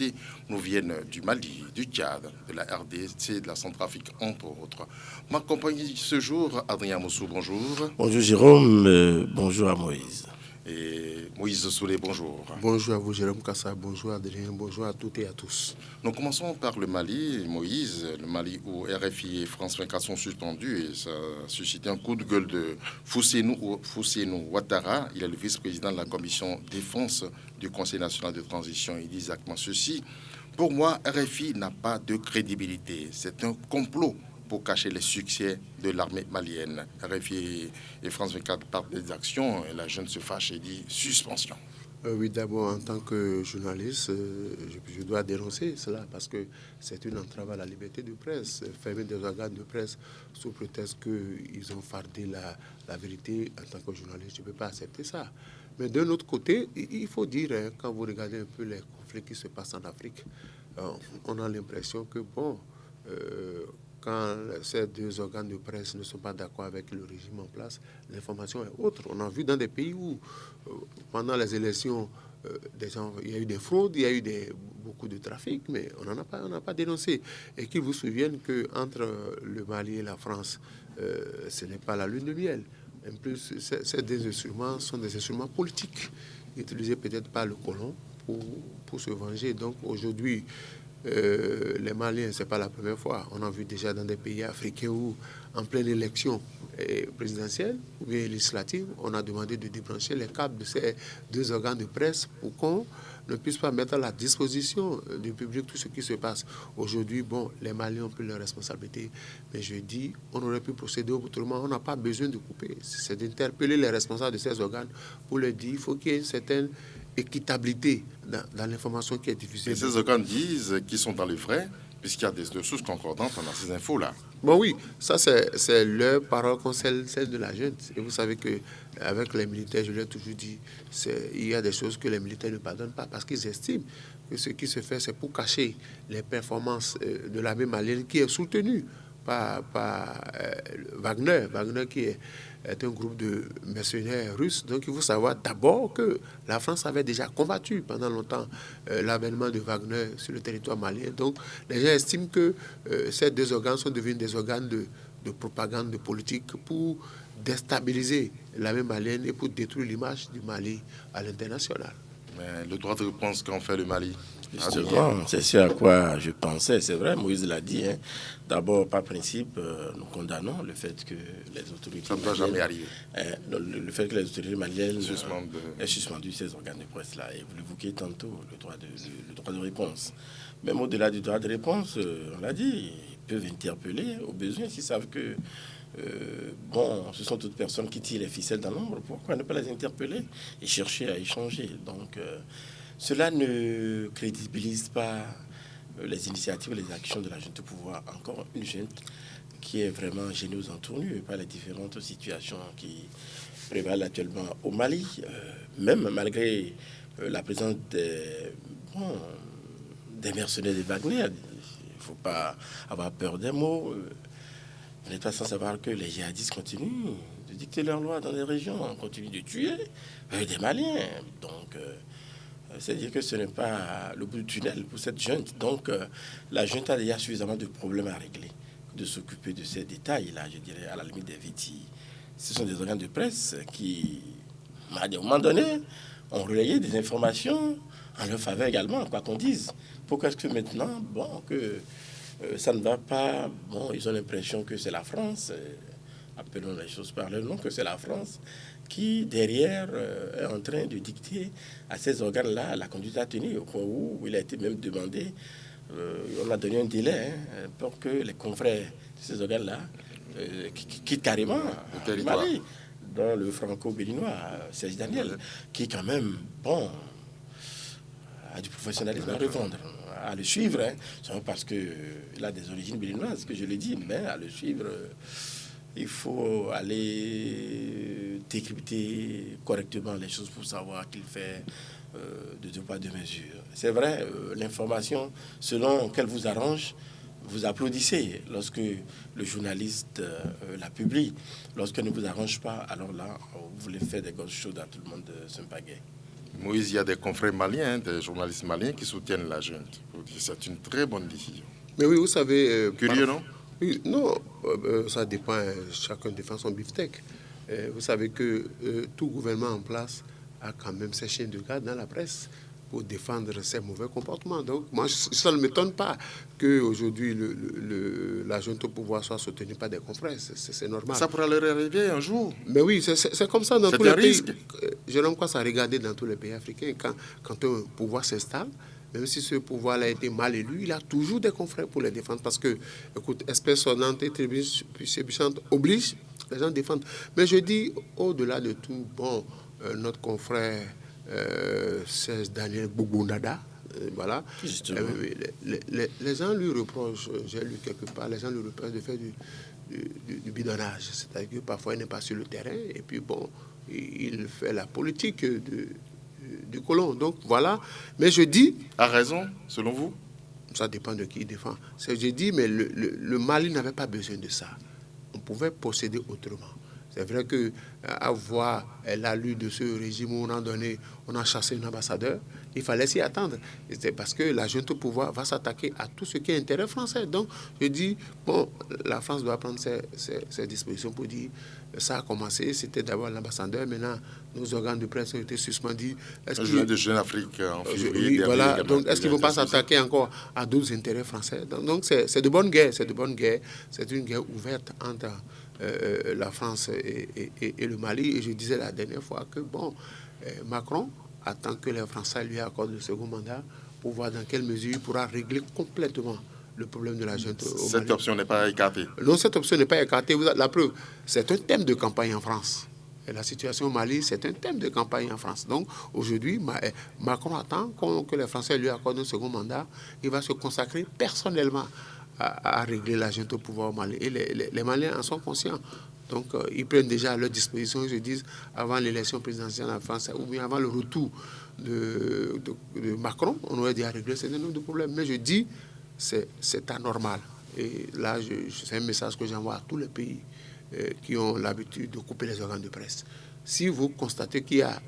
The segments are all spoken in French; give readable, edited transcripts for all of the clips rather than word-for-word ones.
invités nous viennent du Mali, du Tchad, de la RDC, de la Centrafrique, entre autres. M'accompagne ce jour Adrien Moussou, bonjour. Bonjour Jérôme, bonjour à Moïse. Et Moïse Soulé, bonjour. Bonjour à vous Jérôme Kassa, bonjour Adrien, bonjour à toutes et à tous. Nous commençons par le Mali, Moïse, le Mali où RFI et France 24 sont suspendus et ça a suscité un coup de gueule de Fousseynou Ouattara. Il est le vice-président de la commission défense du Conseil national de transition. Il dit exactement ceci. Pour moi, RFI n'a pas de crédibilité. C'est un complot pour cacher les succès de l'armée malienne. RFI et France 24 partent des actions et la jeune se fâche et dit suspension. Oui, d'abord, en tant que journaliste, je dois dénoncer cela parce que c'est une entrave à la liberté de presse. Fermer des organes de presse sous prétexte qu'ils ont fardé la vérité en tant que journaliste, je ne peux pas accepter ça. Mais d'un autre côté, il faut dire, quand vous regardez un peu les conflits qui se passent en Afrique, on a l'impression que, quand ces deux organes de presse ne sont pas d'accord avec le régime en place, l'information est autre. On a vu dans des pays où, pendant les élections, il y a eu des fraudes, il y a eu beaucoup de trafic, mais on n'a pas dénoncé. Et qu'ils vous souviennent qu'entre le Mali et la France, ce n'est pas la lune de miel. En plus, ces deux instruments sont des instruments politiques, utilisés peut-être par le colon pour se venger. Donc aujourd'hui, les Maliens, ce n'est pas la première fois. On a vu déjà dans des pays africains où, en pleine élection présidentielle ou bien législative, on a demandé de débrancher les câbles de ces deux organes de presse pour qu'on ne puisse pas mettre à la disposition du public tout ce qui se passe. Aujourd'hui, les Maliens ont pris leurs responsabilités, mais je dis, on aurait pu procéder autrement. On n'a pas besoin de couper. C'est d'interpeller les responsables de ces organes pour leur dire qu'il faut qu'il y ait une certaine équitabilité dans l'information qui est diffusée. Et ces organes disent qu'ils sont dans les frais, puisqu'il y a des sources concordantes dans ces infos-là. Oui, ça c'est leur parole contre celle de la junte. Et vous savez qu'avec les militaires, je l'ai toujours dit, il y a des choses que les militaires ne pardonnent pas parce qu'ils estiment que ce qui se fait, c'est pour cacher les performances de l'armée malienne qui est soutenue par Wagner. Wagner qui est un groupe de mercenaires russes. Donc il faut savoir d'abord que la France avait déjà combattu pendant longtemps l'avènement de Wagner sur le territoire malien. Donc les gens estiment que ces deux organes sont devenus des organes de propagande, de politique pour déstabiliser l'armée malienne et pour détruire l'image du Mali à l'international. Mais le droit de réponse qu'en fait le Mali? Justement, c'est ce à quoi je pensais. C'est vrai, Moïse l'a dit. D'abord, par principe, nous condamnons le fait que les autorités... Ça ne doit jamais arriver. Le fait que les autorités maliennes aient suspendu ces organes de presse-là. Et vous l'évoquez tantôt, le droit de réponse. Même au-delà du droit de réponse, on l'a dit, ils peuvent interpeller au besoin s'ils savent que... ce sont toutes personnes qui tirent les ficelles dans l'ombre. Pourquoi ne pas les interpeller et chercher à échanger? Donc... cela ne crédibilise pas les initiatives et les actions de la junte au pouvoir. Encore une junte qui est vraiment génieuse en tournure par les différentes situations qui prévalent actuellement au Mali. Même malgré la présence des mercenaires de Wagner, il ne faut pas avoir peur des mots. Vous n'êtes pas sans savoir que les djihadistes continuent de dicter leurs lois dans les régions, continuent de tuer des Maliens. Donc... c'est-à-dire que ce n'est pas le bout du tunnel pour cette junte. Donc, la junte a déjà suffisamment de problèmes à régler, de s'occuper de ces détails-là, je dirais, à la limite des vétis. Ce sont des organes de presse qui, à un moment donné, ont relayé des informations en leur faveur également, quoi qu'on dise. Pourquoi est-ce que maintenant, que ça ne va pas... ils ont l'impression que c'est la France, appelons les choses par leur nom, que c'est la France qui, derrière, est en train de dicter à ces organes-là la conduite à tenir, au point où il a été même demandé, on a donné un délai pour que les confrères de ces organes-là quittent carrément le Mali, dans le franco-béninois, Serge Daniel, qui quand même, a du professionnalisme à revendre, à le suivre, c'est parce qu'il a des origines béninoises, que je l'ai dit, mais à le suivre... il faut aller décrypter correctement les choses pour savoir qu'il fait de deux poids, deux mesures. C'est vrai, l'information, selon qu'elle vous arrange, vous applaudissez lorsque le journaliste la publie. Lorsqu'elle ne vous arrange pas, alors là, vous voulez faire des gosses chaudes à tout le monde se pagaie. Moïse, il y a des confrères maliens, des journalistes maliens qui soutiennent la junte. C'est une très bonne décision. Mais oui, vous savez... Curieux, non? Oui, non, ça dépend, chacun défend son beefsteak. Vous savez que tout gouvernement en place a quand même ses chiens de garde dans la presse pour défendre ses mauvais comportements. Donc, moi, ça ne m'étonne pas qu'aujourd'hui, la junte au pouvoir soit soutenue par des confrères. C'est normal. Ça pourra leur arriver un jour. Mais oui, c'est comme ça dans tous les pays. Je n'aime pas ça regarder dans tous les pays africains. Quand un pouvoir s'installe, même si ce pouvoir-là a été mal élu, il a toujours des confrères pour les défendre. Parce que, écoute, espèce sonnante et trébuchante oblige, les gens défendent. Mais je dis, au-delà de tout, bon, notre confrère c'est Daniel Bougounada, voilà. Les gens lui reprochent, j'ai lu quelque part, les gens lui reprochent de faire du bidonnage. C'est-à-dire que parfois il n'est pas sur le terrain et puis bon, il fait la politique du colon. Donc voilà. Mais je dis... A raison, selon vous? Ça dépend de qui il défend. Je dis, mais le Mali n'avait pas besoin de ça. On pouvait procéder autrement. C'est vrai qu'avoir l'allure de ce régime où on a chassé un ambassadeur, il fallait s'y attendre. C'est parce que la junte au pouvoir va s'attaquer à tout ce qui est intérêt français. Donc, je dis, bon, la France doit prendre ses dispositions pour dire, ça a commencé, c'était d'abord l'ambassadeur, maintenant, nos organes de presse ont été suspendus. Je de Jeune Afrique en février. Oui, voilà. Donc, est-ce qu'ils ne vont pas s'attaquer encore à d'autres intérêts français? Donc, c'est de bonne guerre, c'est de bonne guerre. C'est une guerre ouverte entre... la France et le Mali. Et je disais la dernière fois que, bon, Macron attend que les Français lui accordent le second mandat pour voir dans quelle mesure il pourra régler complètement le problème de la junte au Mali. Cette option n'est pas écartée. Non, cette option n'est pas écartée. La preuve, c'est un thème de campagne en France. Et la situation au Mali, c'est un thème de campagne en France. Donc, aujourd'hui, Macron attend que les Français lui accordent un second mandat. Il va se consacrer personnellement à régler la junte au pouvoir au Mali. Et les Maliens en sont conscients. Donc, ils prennent déjà à leur disposition, ils se disent, avant l'élection présidentielle en France, ou bien avant le retour de Macron, on aurait déjà réglé un certain nombre de problèmes. Mais je dis, c'est anormal. Et là, c'est un message que j'envoie à tous les pays qui ont l'habitude de couper les organes de presse. Si vous constatez qu'il y a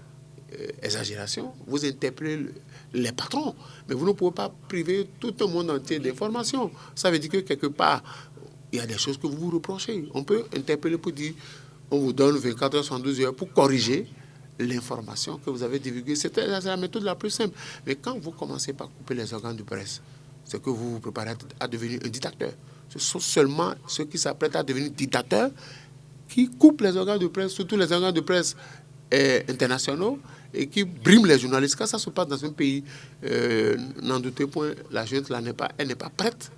exagération, vous interpellez les patrons, mais vous ne pouvez pas priver tout le monde entier d'informations. Ça veut dire que quelque part, il y a des choses que vous vous reprochez. On peut interpeller pour dire, on vous donne 24 heures, 72 heures pour corriger l'information que vous avez divulguée. C'est la méthode la plus simple. Mais quand vous commencez par couper les organes de presse, c'est que vous vous préparez à devenir un dictateur. Ce sont seulement ceux qui s'apprêtent à devenir dictateurs qui coupent les organes de presse, surtout les organes de presse internationaux, et qui briment les journalistes. Quand ça se passe dans un pays, n'en doutez point, la junte elle n'est pas prête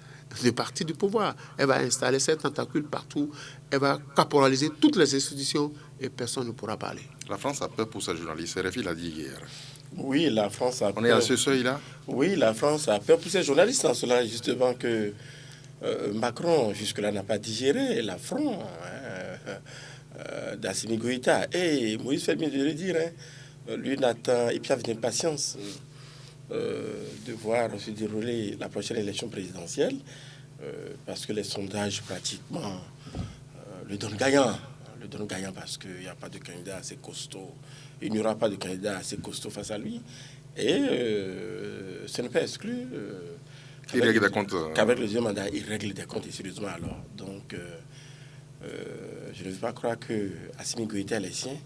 de partir du pouvoir. Elle va installer ses tentacules partout, elle va caporaliser toutes les institutions et personne ne pourra parler. La France a peur pour ses journalistes, RFI l'a dit hier. Oui, la France a peur. On est à ce seuil-là? Oui, la France a peur pour ses journalistes, en cela justement que Macron, jusque-là, n'a pas digéré l'affront d'Assimi Goïta. Et Moïse fait bien de le dire, lui n'attend, et puis avec impatience de voir se dérouler la prochaine élection présidentielle, parce que les sondages pratiquement le donnent gagnant. Le donnent gagnant parce qu'il n'y a pas de candidat assez costaud. Il n'y aura pas de candidat assez costaud face à lui. Et ce n'est pas exclu qu'avec le deuxième mandat, il règle des comptes, et sérieusement alors. Donc, je ne veux pas croire que Assimi Goïta et les siens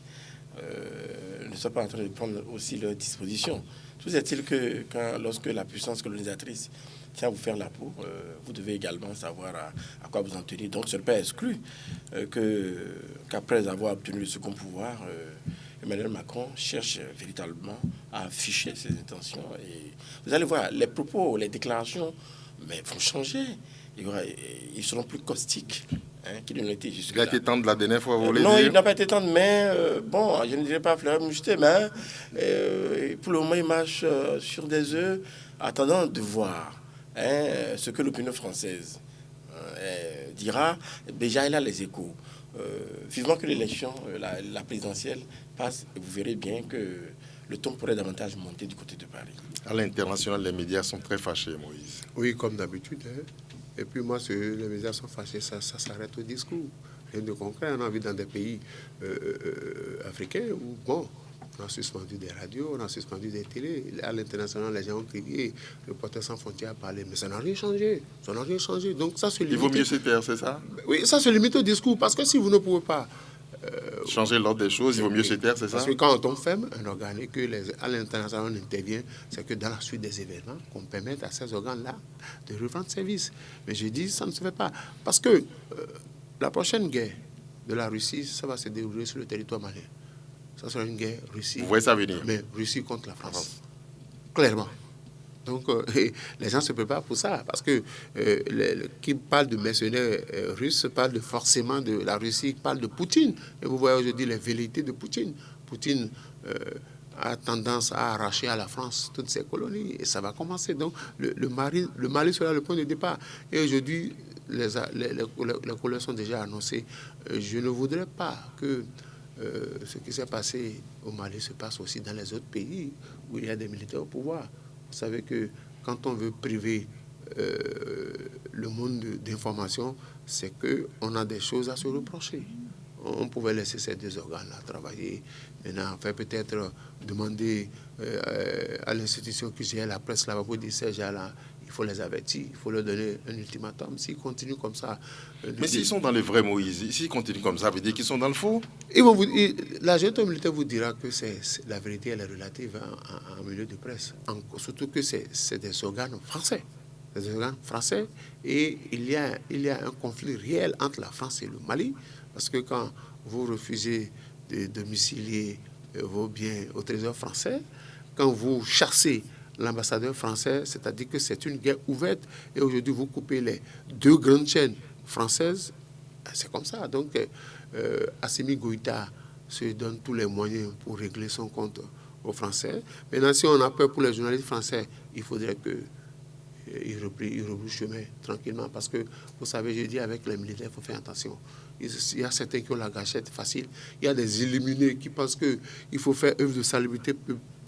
ne sont pas en train de prendre aussi leurs dispositions. Tout est-il que lorsque la puissance colonisatrice tient à vous faire la peau, vous devez également savoir à quoi vous en tenir. Donc, ce n'est pas exclu qu'après avoir obtenu le second pouvoir, Emmanuel Macron cherche véritablement à afficher ses intentions. Et vous allez voir, les propos, les déclarations vont changer. Ils seront plus caustiques qu'ils ne l'étaient jusque-là. Il a été tendre la dernière fois, vous voulez dire? Non, il n'a pas été tendre, mais bon, je ne dirais pas fleur mouchetée, mais pour le moment, il marche sur des œufs, attendant de voir ce que l'opinion française dira. Déjà, il a les échos. Vivement que l'élection, la présidentielle passe, et vous verrez bien que le ton pourrait davantage monter du côté de Paris. À l'international, les médias sont très fâchés, Moïse. Oui, comme d'habitude. Et puis moi, les médias sont fâchés, ça s'arrête au discours. Rien de concret, on a vu dans des pays africains où, bon, On a suspendu des radios, on a suspendu des télés. À l'international, les gens ont crié, Reporters sans frontières a parlé, mais ça n'a rien changé. Ça n'a rien changé. Donc ça se limite. Il vaut mieux se taire, c'est ça? Oui, ça se limite au discours, parce que si vous ne pouvez pas changer l'ordre des choses, il vaut mieux se taire, c'est ça? Parce que quand on ferme un organe et que à l'international on intervient, c'est que dans la suite des événements, qu'on permette à ces organes-là de reprendre service. Mais je dis, ça ne se fait pas. Parce que la prochaine guerre de la Russie, ça va se dérouler sur le territoire malien. Ça sera une guerre Russie. Vous voyez ça venir? Mais Russie contre la France. Clairement. Donc, les gens se préparent pour ça, parce que qui parle de mercenaires russes parle forcément de la Russie, parle de Poutine. Et vous voyez aujourd'hui les velléités de Poutine. Poutine a tendance à arracher à la France toutes ses colonies, et ça va commencer. Donc, le Mali sera le point de départ. Et aujourd'hui, les colonies sont déjà annoncées. Je ne voudrais pas que ce qui s'est passé au Mali se passe aussi dans les autres pays où il y a des militaires au pouvoir. Vous savez que quand on veut priver le monde d'information, c'est qu'on a des choses à se reprocher. On pouvait laisser ces deux organes-là travailler. Maintenant, enfin, peut-être demander à l'institution qui gère la presse là-bas pour dire ces gens-là, il faut les avertir, il faut leur donner un ultimatum. S'ils continuent comme ça... Mais s'ils sont dans le vrai Moïse, s'ils continuent comme ça, ça veut dire qu'ils sont dans le faux? La junte militaire vous dira que la vérité, elle est relative en milieu de presse. Surtout que c'est des organes français. Des organes français. Et il y a un conflit réel entre la France et le Mali. Parce que quand vous refusez de domicilier vos biens au trésor français, quand vous chassez l'ambassadeur français, c'est-à-dire que c'est une guerre ouverte, et aujourd'hui vous coupez les deux grandes chaînes françaises, c'est comme ça. Donc Assimi Goïta se donne tous les moyens pour régler son compte aux Français. Maintenant, si on a peur pour les journalistes français, il faudrait qu'ils rebroussent chemin tranquillement, parce que vous savez, je dis avec les militaires, il faut faire attention. Il y a certains qui ont la gâchette facile. Il y a des illuminés qui pensent qu'il faut faire œuvre de salubrité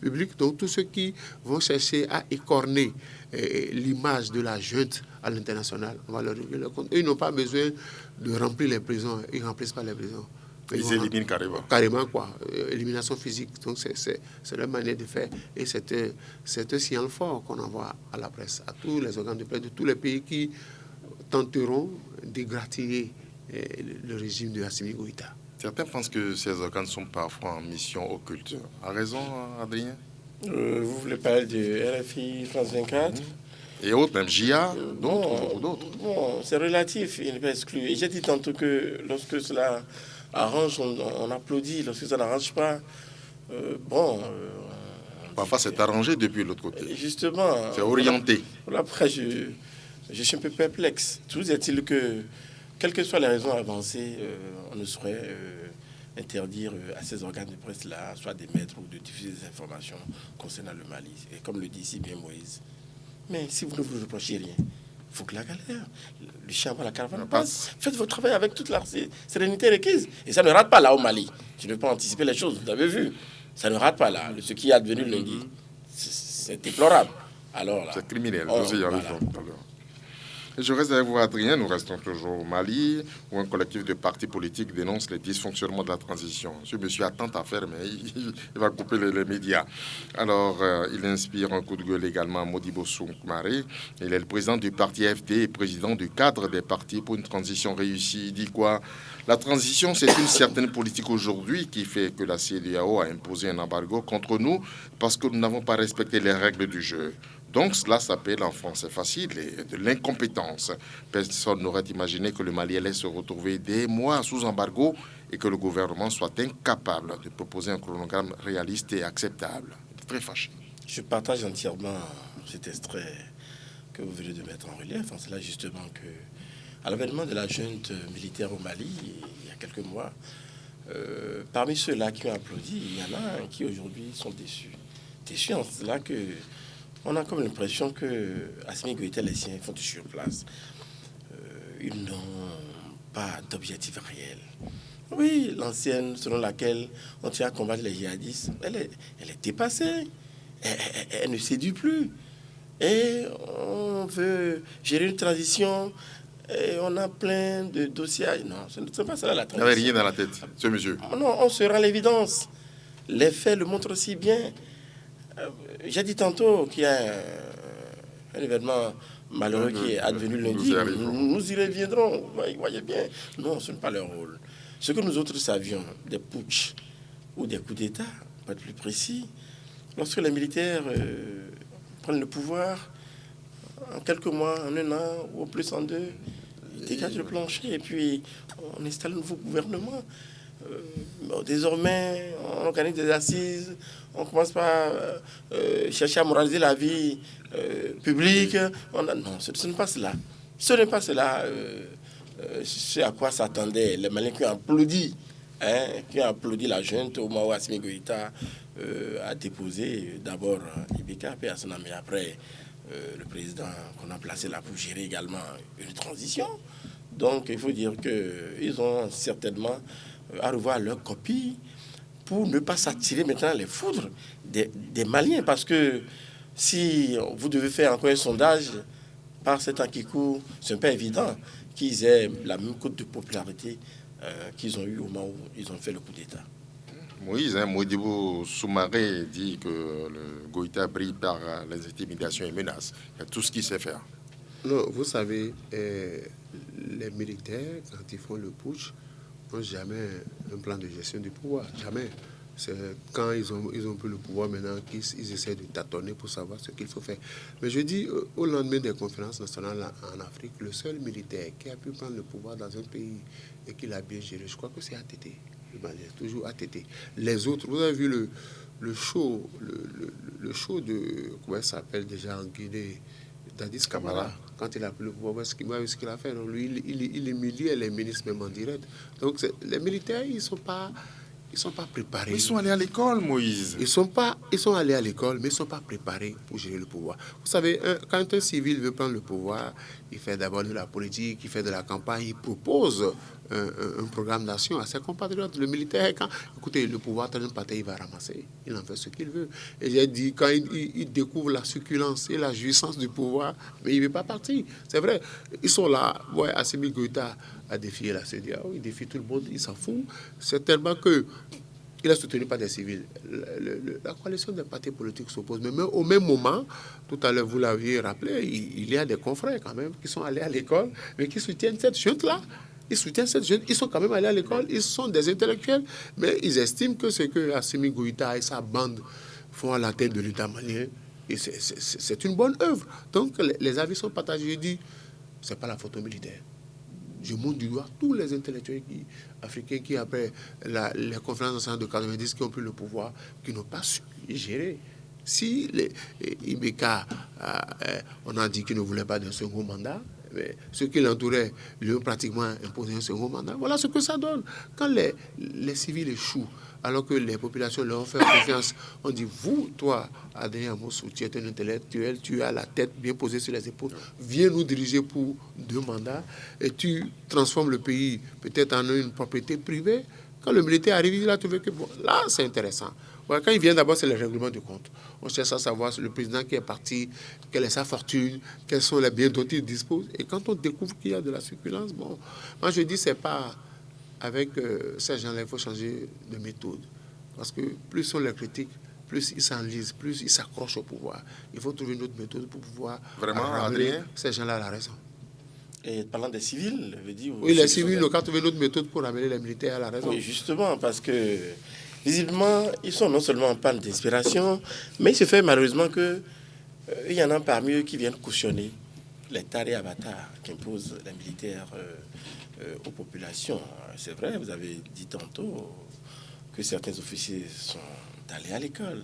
publique. Donc, tous ceux qui vont chercher à écorner l'image de la junte à l'international, on va leur régler le compte. Eux, ils n'ont pas besoin de remplir les prisons. Ils ne remplissent pas les prisons. Ils éliminent carrément. Carrément, quoi. Élimination physique. Donc, c'est leur manière de faire. Et c'est un signal fort qu'on envoie à la presse, à tous les organes de presse de tous les pays qui tenteront d'égratigner le régime de Assimi Goïta. Certains pensent que ces organes sont parfois en mission occulte. A raison, Adrien? Vous voulez parler de RFI, France 24 Et autres, même JA, d'autres. Bon, c'est relatif, il n'est pas exclu. Et j'ai dit tantôt que lorsque cela arrange, on applaudit. Lorsque ça n'arrange pas, parfois, c'est arrangé depuis l'autre côté. Justement. C'est orienté. Après, je suis un peu perplexe. Toujours est-il que, quelles que soient les raisons avancées, on ne saurait interdire à ces organes de presse-là, soit d'émettre ou de diffuser des informations concernant le Mali. Et comme le dit si bien Moïse. Mais si vous ne vous reprochez rien, il faut que la galère, le chien à la caravane passe. Faites votre travail avec toute la sérénité requise. Et ça ne rate pas là au Mali. Je ne peux pas anticiper les choses, vous avez vu. Ça ne rate pas là. Ce qui est advenu lundi, c'est déplorable. Alors là, c'est criminel. Je reste avec vous, Adrien. Nous restons toujours au Mali, où un collectif de partis politiques dénonce les dysfonctionnements de la transition. Ce monsieur a tant à faire, mais il va couper les médias. Alors, il inspire un coup de gueule également à Modibo Soumaré. Il est le président du parti FD et président du cadre des partis pour une transition réussie. Il dit quoi? La transition, c'est une certaine politique aujourd'hui qui fait que la CEDEAO a imposé un embargo contre nous parce que nous n'avons pas respecté les règles du jeu. Donc cela s'appelle en français facile de l'incompétence. Personne n'aurait imaginé que le Mali allait se retrouver des mois sous embargo et que le gouvernement soit incapable de proposer un chronogramme réaliste et acceptable. Très fâché. Je partage entièrement cet extrait que vous venez de mettre en relief. C'est là justement que, à l'avènement de la junte militaire au Mali, il y a quelques mois, parmi ceux-là qui ont applaudi, il y en a qui aujourd'hui sont déçus. Déçus en cela que on a comme l'impression que Assimi Goïta et les siens font du surplace. Ils n'ont pas d'objectif réel. Oui, l'ancienne selon laquelle on tient à combattre les djihadistes, elle est dépassée. Elle ne séduit plus. Et on veut gérer une transition. Et on a plein de dossiers. Non, ce n'est pas ça la transition. Il n'y avait rien dans la tête, ce monsieur. Non, on se rend l'évidence. Les faits le montrent si bien. J'ai dit tantôt qu'il y a un événement malheureux qui est advenu lundi. Nous y reviendrons, vous voyez bien. Non, ce n'est pas leur rôle. Ce que nous autres savions, des putschs ou des coups d'État, pour être plus précis, lorsque les militaires prennent le pouvoir, en quelques mois, en un an, ou au plus en deux, ils dégagent le plancher et puis on installe un nouveau gouvernement. Désormais, on organise des assises, on commence par chercher à moraliser la vie publique. Non, ce n'est pas cela. Ce n'est pas cela. C'est à quoi s'attendaient les Maliens qui ont applaudi, la junte au moment où Assimi Goïta a déposé d'abord Ibeka, puis mais après le président qu'on a placé là pour gérer également une transition. Donc il faut dire qu'ils ont certainement à revoir leur copie pour ne pas s'attirer maintenant les foudres des Maliens. Parce que si vous devez faire encore un sondage par ces temps qui courent, ce n'est pas évident qu'ils aient la même cote de popularité qu'ils ont eu au moment où ils ont fait le coup d'État. Moïse, Modibo Soumaré dit que le Goïta brille par les intimidations et menaces. Il y a tout ce qu'il sait faire. Non, vous savez, les militaires, quand ils font le putsch, n'ont jamais un plan de gestion du pouvoir. Jamais. C'est quand ils ont pris le pouvoir maintenant qu'ils essaient de tâtonner pour savoir ce qu'il faut faire. Mais je dis, au lendemain des conférences nationales en Afrique, le seul militaire qui a pu prendre le pouvoir dans un pays et qui l'a bien géré, je crois que c'est ATT. Toujours ATT. Les autres, vous avez vu le show de, comment ça s'appelle déjà en Guinée, Dadis Camara, quand il a pris le pouvoir, ce qu'il a fait, lui, il humiliait les ministres même en direct. Donc les militaires, ils sont pas préparés. Ils sont allés à l'école, Moïse. Ils sont allés à l'école, mais ils ne sont pas préparés pour gérer le pouvoir. Vous savez, quand un civil veut prendre le pouvoir, il fait d'abord de la politique, il fait de la campagne, il propose un programme d'action à ses compatriotes. Le militaire, écoutez, le pouvoir, il va ramasser. Il en fait ce qu'il veut. Et j'ai dit, quand il découvre la succulence et la jouissance du pouvoir, mais il ne veut pas partir. C'est vrai, ils sont là. Ouais, Assimi Goïta a défié la CEDEAO, il défie tout le monde, il s'en fout. C'est tellement que il est soutenu par des civils. La coalition des partis politiques s'oppose. Mais au même moment, tout à l'heure, vous l'aviez rappelé, il y a des confrères quand même qui sont allés à l'école, mais qui soutiennent cette junte-là. Ils soutiennent cette junte. Ils sont quand même allés à l'école. Ils sont des intellectuels. Mais ils estiment que ce que Assimi Goïta et sa bande font à la tête de l'État malien, c'est une bonne œuvre. Donc, les avis sont partagés. Je dis, ce n'est pas la photo militaire. Je montre du doigt tous les intellectuels africains qui, après les conférences nationales de 90, qui ont pris le pouvoir, qui n'ont pas su gérer. Si Ibeka, on a dit qu'il ne voulait pas d'un second mandat, mais ceux qui l'entouraient lui ont pratiquement imposé un second mandat. Voilà ce que ça donne. Quand les civils échouent, alors que les populations leur ont fait confiance, on dit, vous, toi, Adrien Amosou, tu es un intellectuel, tu as la tête bien posée sur les épaules, viens nous diriger pour 2 mandats, et tu transformes le pays peut-être en une propriété privée. Quand le militaire arrive, il a trouvé que, bon, là, c'est intéressant. Ouais, quand il vient d'abord, c'est le règlement du compte. On cherche à savoir le président qui est parti, quelle est sa fortune, quels sont les biens dont il dispose. Et quand on découvre qu'il y a de la succulence, bon, moi je dis, c'est pas avec ces gens-là, il faut changer de méthode. Parce que plus on les critique, plus ils s'enlisent, plus ils s'accrochent au pouvoir. Il faut trouver une autre méthode pour pouvoir ramener ces gens-là à la raison. Et parlant des civils, veut dire... Oui, les civils, on a trouvé une autre méthode pour ramener les militaires à la raison. Oui, justement, parce que visiblement, ils sont non seulement en panne d'inspiration, mais il se fait malheureusement qu'il y en a parmi eux qui viennent cautionner les tares et avatars qu'imposent les militaires aux populations. C'est vrai, vous avez dit tantôt que certains officiers sont allés à l'école.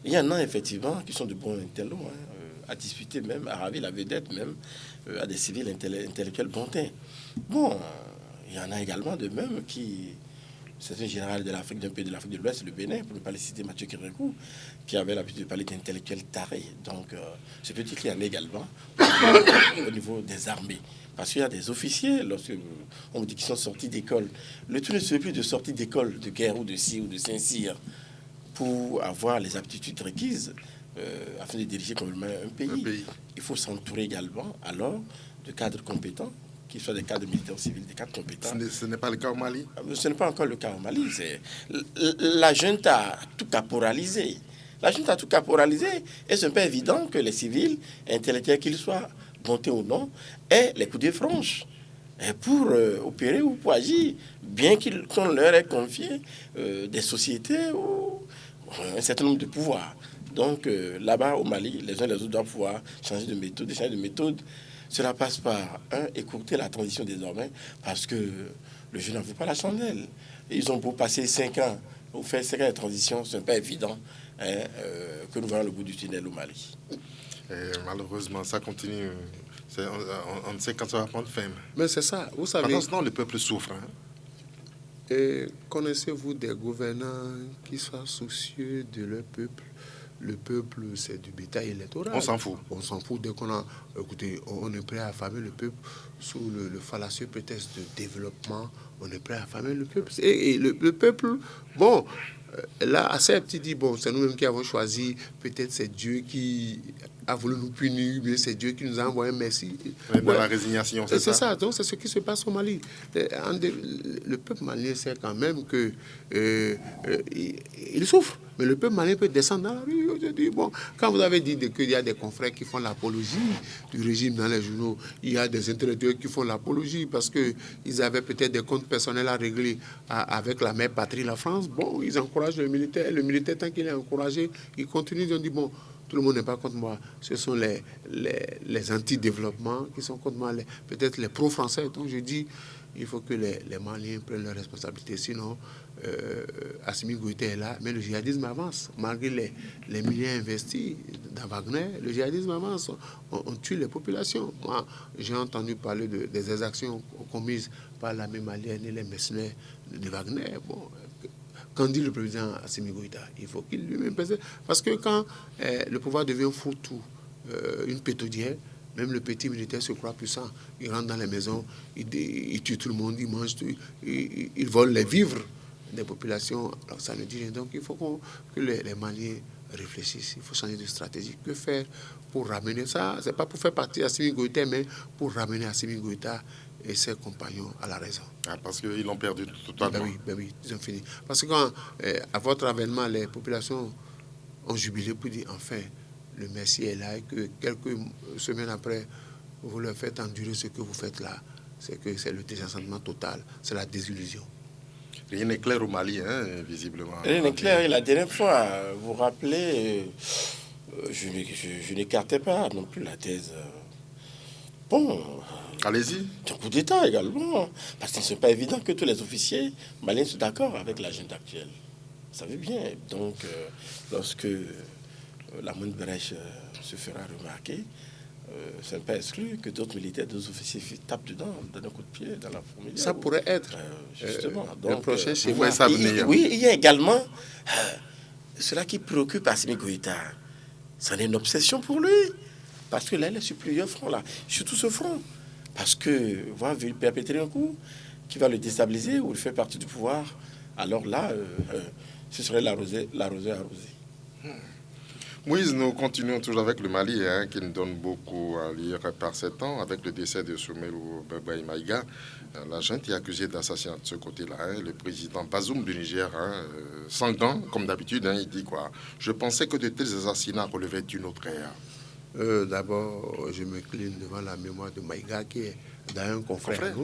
Il y en a effectivement qui sont de bons intellos, à disputer même, à raver la vedette même à des civils intellectuels bontins. Bon, il y en a également de même qui... C'est un général de l'Afrique, d'un pays de l'Afrique de l'Ouest, le Bénin, pour ne pas le citer, Mathieu Kérékou, qui avait l'habitude de parler d'intellectuels tarés. Donc, je peux dire qu'il y en a également au niveau des armées. Parce qu'il y a des officiers, lorsque on vous dit qu'ils sont sortis d'école, le tout ne se fait plus de sortie d'école de guerre ou de Cyr ou de Saint-Cyr pour avoir les aptitudes requises afin de diriger complètement un pays. Il faut s'entourer également, alors, de cadres compétents qu'ils soient des cadres militaires ou civils, des cadres compétents. Ce n'est pas le cas au Mali? Ce n'est pas encore le cas au Mali. La junte a tout caporalisé. La junte a tout caporalisé et ce n'est pas évident que les civils, intellectuels qu'ils soient, montés ou non, aient les coups de franche pour opérer ou pour agir, bien qu'on leur ait confié des sociétés ou un certain nombre de pouvoirs. Donc là-bas au Mali, les uns et les autres doivent pouvoir changer de méthode, Cela passe par, écourter la transition désormais, parce que le jeu n'en veut pas la chandelle. Ils ont beau passer 5 ans, ou faire 5 ans de transition, ce n'est pas évident que nous voyons le bout du tunnel au Mali. Et malheureusement, ça continue. On ne sait quand ça va prendre fin. Mais c'est ça, vous savez. Pendant ce temps, le peuple souffre. Et connaissez-vous des gouvernants qui soient soucieux de leur peuple? Le peuple, c'est du bétail électoral. On s'en fout. On s'en fout dès qu'on a... Écoutez, on est prêt à affamer le peuple sous le fallacieux prétexte de développement. On est prêt à affamer le peuple. Et le peuple, bon, là, accepte, il dit, bon, c'est nous-mêmes qui avons choisi. Peut-être c'est Dieu qui a voulu nous punir, mais c'est Dieu qui nous a envoyé un messie. Dans la résignation, c'est ça. C'est ça, donc c'est ce qui se passe au Mali. Le peuple malien sait quand même que il souffre. Mais le peuple malien peut descendre dans la rue. Aujourd'hui. Bon, quand vous avez dit qu'il y a des confrères qui font l'apologie du régime dans les journaux, il y a des intellectuels qui font l'apologie parce qu'ils avaient peut-être des comptes personnels à régler avec la mère patrie, la France. Bon, ils encouragent le militaire. Le militaire, tant qu'il est encouragé, il continue. Ils ont dit, bon, tout le monde n'est pas contre moi. Ce sont les anti-développement qui sont contre moi, peut-être les pro-français. Donc je dis, il faut que les Maliens prennent leurs responsabilités. Sinon, Assimi Goïta est là, mais le djihadisme avance. Malgré les milliers investis dans Wagner, le djihadisme avance. On tue les populations. Moi, j'ai entendu parler des exactions commises par l'armée malienne et les mercenaires de Wagner. Bon, qu'en dit le président Assimi Goïta? Il faut qu'il lui-même pèse. Parce que quand le pouvoir devient foutu, une pétodière, même le petit militaire se croit puissant. Il rentre dans les maisons, il tue tout le monde, il mange tout, il vole les vivres des populations. Alors ça ne dit rien. Donc il faut que les Maliens réfléchissent. Il faut changer de stratégie. Que faire pour ramener ça? C'est pas pour faire partie d'Assimi Goïta, mais pour ramener Assimi Goïta et ses compagnons à la raison. Parce qu'ils l'ont perdu totalement. Ben oui, ils ont fini. Parce que quand, à votre avènement, les populations ont jubilé pour dire enfin, le Messie est là et que quelques semaines après, vous leur faites endurer ce que vous faites là. C'est que c'est le désenchantement total, c'est la désillusion. Rien n'est clair au Mali, visiblement. Rien n'est clair. Et la dernière fois, vous vous rappelez, je n'écartais pas non plus la thèse. Bon. Allez-y. C'est un coup d'État également. Parce que ce n'est pas évident que tous les officiers maliens soient d'accord avec la junte actuelle. Vous savez bien. Donc, lorsque la moindre brèche se fera remarquer, ce n'est pas exclu que d'autres militaires, d'autres officiers tapent dedans, donnent un coup de pied dans la fourmilière. Ça pourrait être. Justement. Donc, le prochain chez moi. Oui, il y a également cela qui préoccupe Assimi Goïta. C'en est une obsession pour lui. Parce que là, il est sur plusieurs fronts, là. Surtout ce front. Parce que, voilà, veut perpétrer un coup qui va le déstabiliser ou le faire partie du pouvoir. Alors là, ce serait l'arroseur arrosé. Moïse, nous continuons toujours avec le Mali, qui nous donne beaucoup à lire par ces temps. Avec le décès de Soumaïlou Babaye Maïga, la junte est accusée d'assassinat de ce côté-là. Le président Bazoum du Niger, sans gants, comme d'habitude, il dit quoi? Je pensais que de tels assassinats relevaient d'une autre ère. D'abord, je m'incline devant la mémoire de Maïga, qui est d'ailleurs un confrère,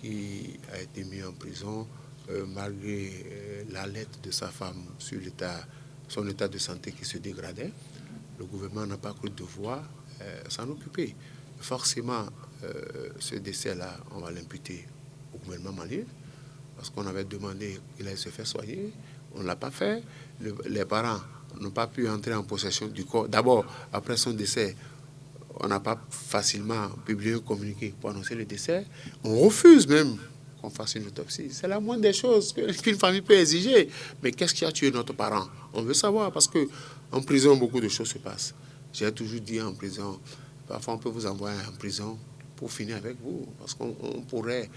qui a été mis en prison malgré la lettre de sa femme sur son état de santé qui se dégradait. Le gouvernement n'a pas cru devoir s'en occuper. Forcément, ce décès-là, on va l'imputer au gouvernement malien, parce qu'on avait demandé qu'il allait se faire soigner. On ne l'a pas fait. Les parents n'ont pas pu entrer en possession du corps. D'abord, après son décès, on n'a pas facilement publié un communiqué pour annoncer le décès. On refuse même qu'on fasse une autopsie. C'est la moindre des choses qu'une famille peut exiger. Mais qu'est-ce qui a tué notre parent? On veut savoir, parce qu'en prison, beaucoup de choses se passent. J'ai toujours dit en prison, parfois on peut vous envoyer en prison pour finir avec vous. Parce qu'on pourrait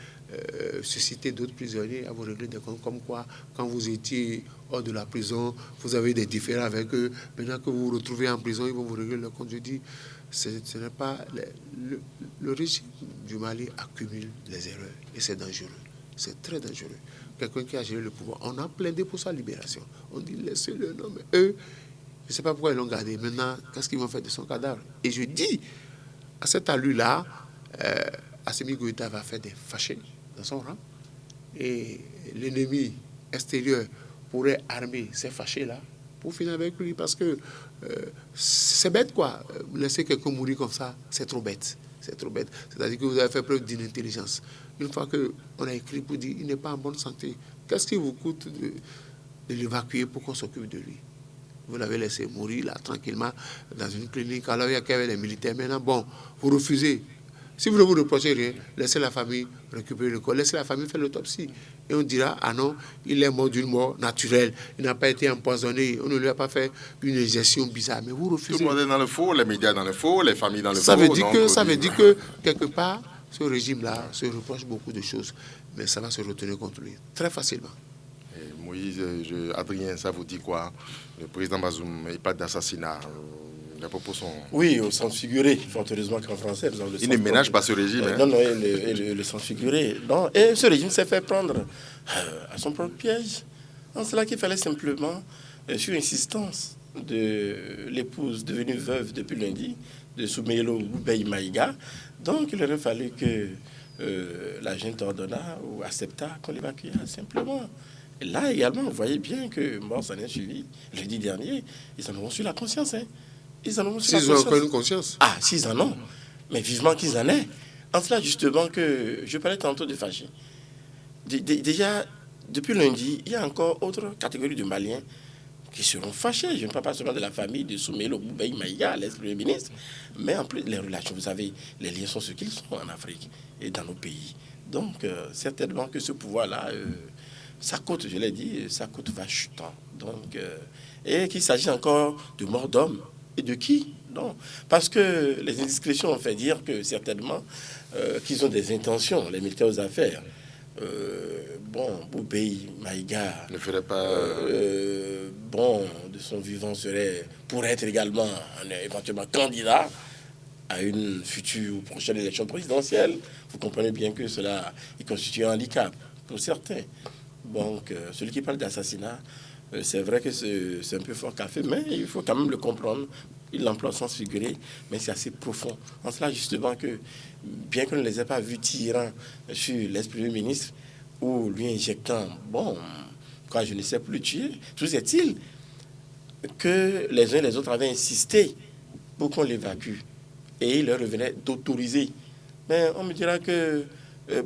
susciter d'autres prisonniers à vous régler des comptes. Comme quoi, quand vous étiez hors de la prison, vous avez des différends avec eux. Maintenant que vous vous retrouvez en prison, ils vont vous régler le compte. Je dis, ce n'est pas... Le régime du Mali accumule les erreurs et c'est dangereux. C'est très dangereux. Quelqu'un qui a géré le pouvoir, on a plaidé pour sa libération. On dit, laissez-le, non, mais eux, je ne sais pas pourquoi ils l'ont gardé. Maintenant, qu'est-ce qu'ils vont faire de son cadavre? Et je dis, à cet allure-là, Assimi Goïta va faire des fâchés dans son rang. Et l'ennemi extérieur pourrait armer ces fâchés-là pour finir avec lui. Parce que c'est bête, quoi. Laisser quelqu'un mourir comme ça, c'est trop bête. C'est trop bête. C'est-à-dire que vous avez fait preuve d'inintelligence. Une fois qu'on a écrit pour dire qu'il n'est pas en bonne santé, qu'est-ce qui vous coûte de l'évacuer pour qu'on s'occupe de lui? Vous l'avez laissé mourir là, tranquillement, dans une clinique. Alors il y avait les militaires. Maintenant, bon, vous refusez. Si vous ne vous reprochez rien, laissez la famille récupérer le corps, laissez la famille faire l'autopsie. Et on dira, ah non, il est mort d'une mort naturelle. Il n'a pas été empoisonné. On ne lui a pas fait une injection bizarre. Mais vous refusez. Tout le monde est dans le faux, les médias dans le faux, les familles dans le ça faux. Ça veut dire que, quelque part, ce régime-là se reproche beaucoup de choses. Mais ça va se retourner contre lui très facilement. Et Moïse, Adrien, ça vous dit quoi? Le président Bazoum, il parle d'assassinat. Les propos sont... Oui, au sens figuré, fort heureusement qu'en français, nous avons le il ne ménage pas ce régime. Non, non, le sens figuré. Non, et ce régime s'est fait prendre à son propre piège. C'est là qu'il fallait simplement, sur insistance de l'épouse devenue veuve depuis lundi, de Soumeilo Boubei Maïga, donc il aurait fallu que la gente ordonna ou accepta qu'on l'évacue simplement. Et là également, vous voyez bien que mort s'en est suivi. Jeudi dernier, ils en ont reçu la conscience. Hein. Ils en ont reçu la conscience. S'ils ont encore une conscience. Ah, s'ils en ont. Mais vivement qu'ils en aient. En cela, justement, que je parlais tantôt de fâchés. Déjà, depuis lundi, il y a encore autre catégorie de Maliens qui seront fâchés. Je ne parle pas seulement de la famille de Soumeilo Boubei Maïga, l'ex-premier ministre, mais en plus, les relations, vous savez, les liens sont ce qu'ils sont en Afrique et dans nos pays. Donc, certainement que ce pouvoir-là, ça coûte, je l'ai dit, ça coûte vachutant. Donc, et qu'il s'agit encore de mort d'homme. Et de qui? Non. Parce que les indiscrétions ont fait dire que certainement qu'ils ont des intentions, les militaires aux affaires. Boubei Maïga ne ferait pas... de son vivant pourrait être également éventuellement candidat à une future ou prochaine élection présidentielle. Vous comprenez bien que cela il constitue un handicap pour certains. Donc, celui qui parle d'assassinat, c'est vrai que c'est un peu fort café, mais il faut quand même le comprendre. Il l'emploie sans figurer, mais c'est assez profond. En cela, justement, que bien qu'on ne les ait pas vus tirant sur l'ex-premier ministre ou lui injectant, je ne sais plus tuer, tout est-il que les uns et les autres avaient insisté pour qu'on l'évacue. Et il leur revenait d'autoriser. Mais on me dira que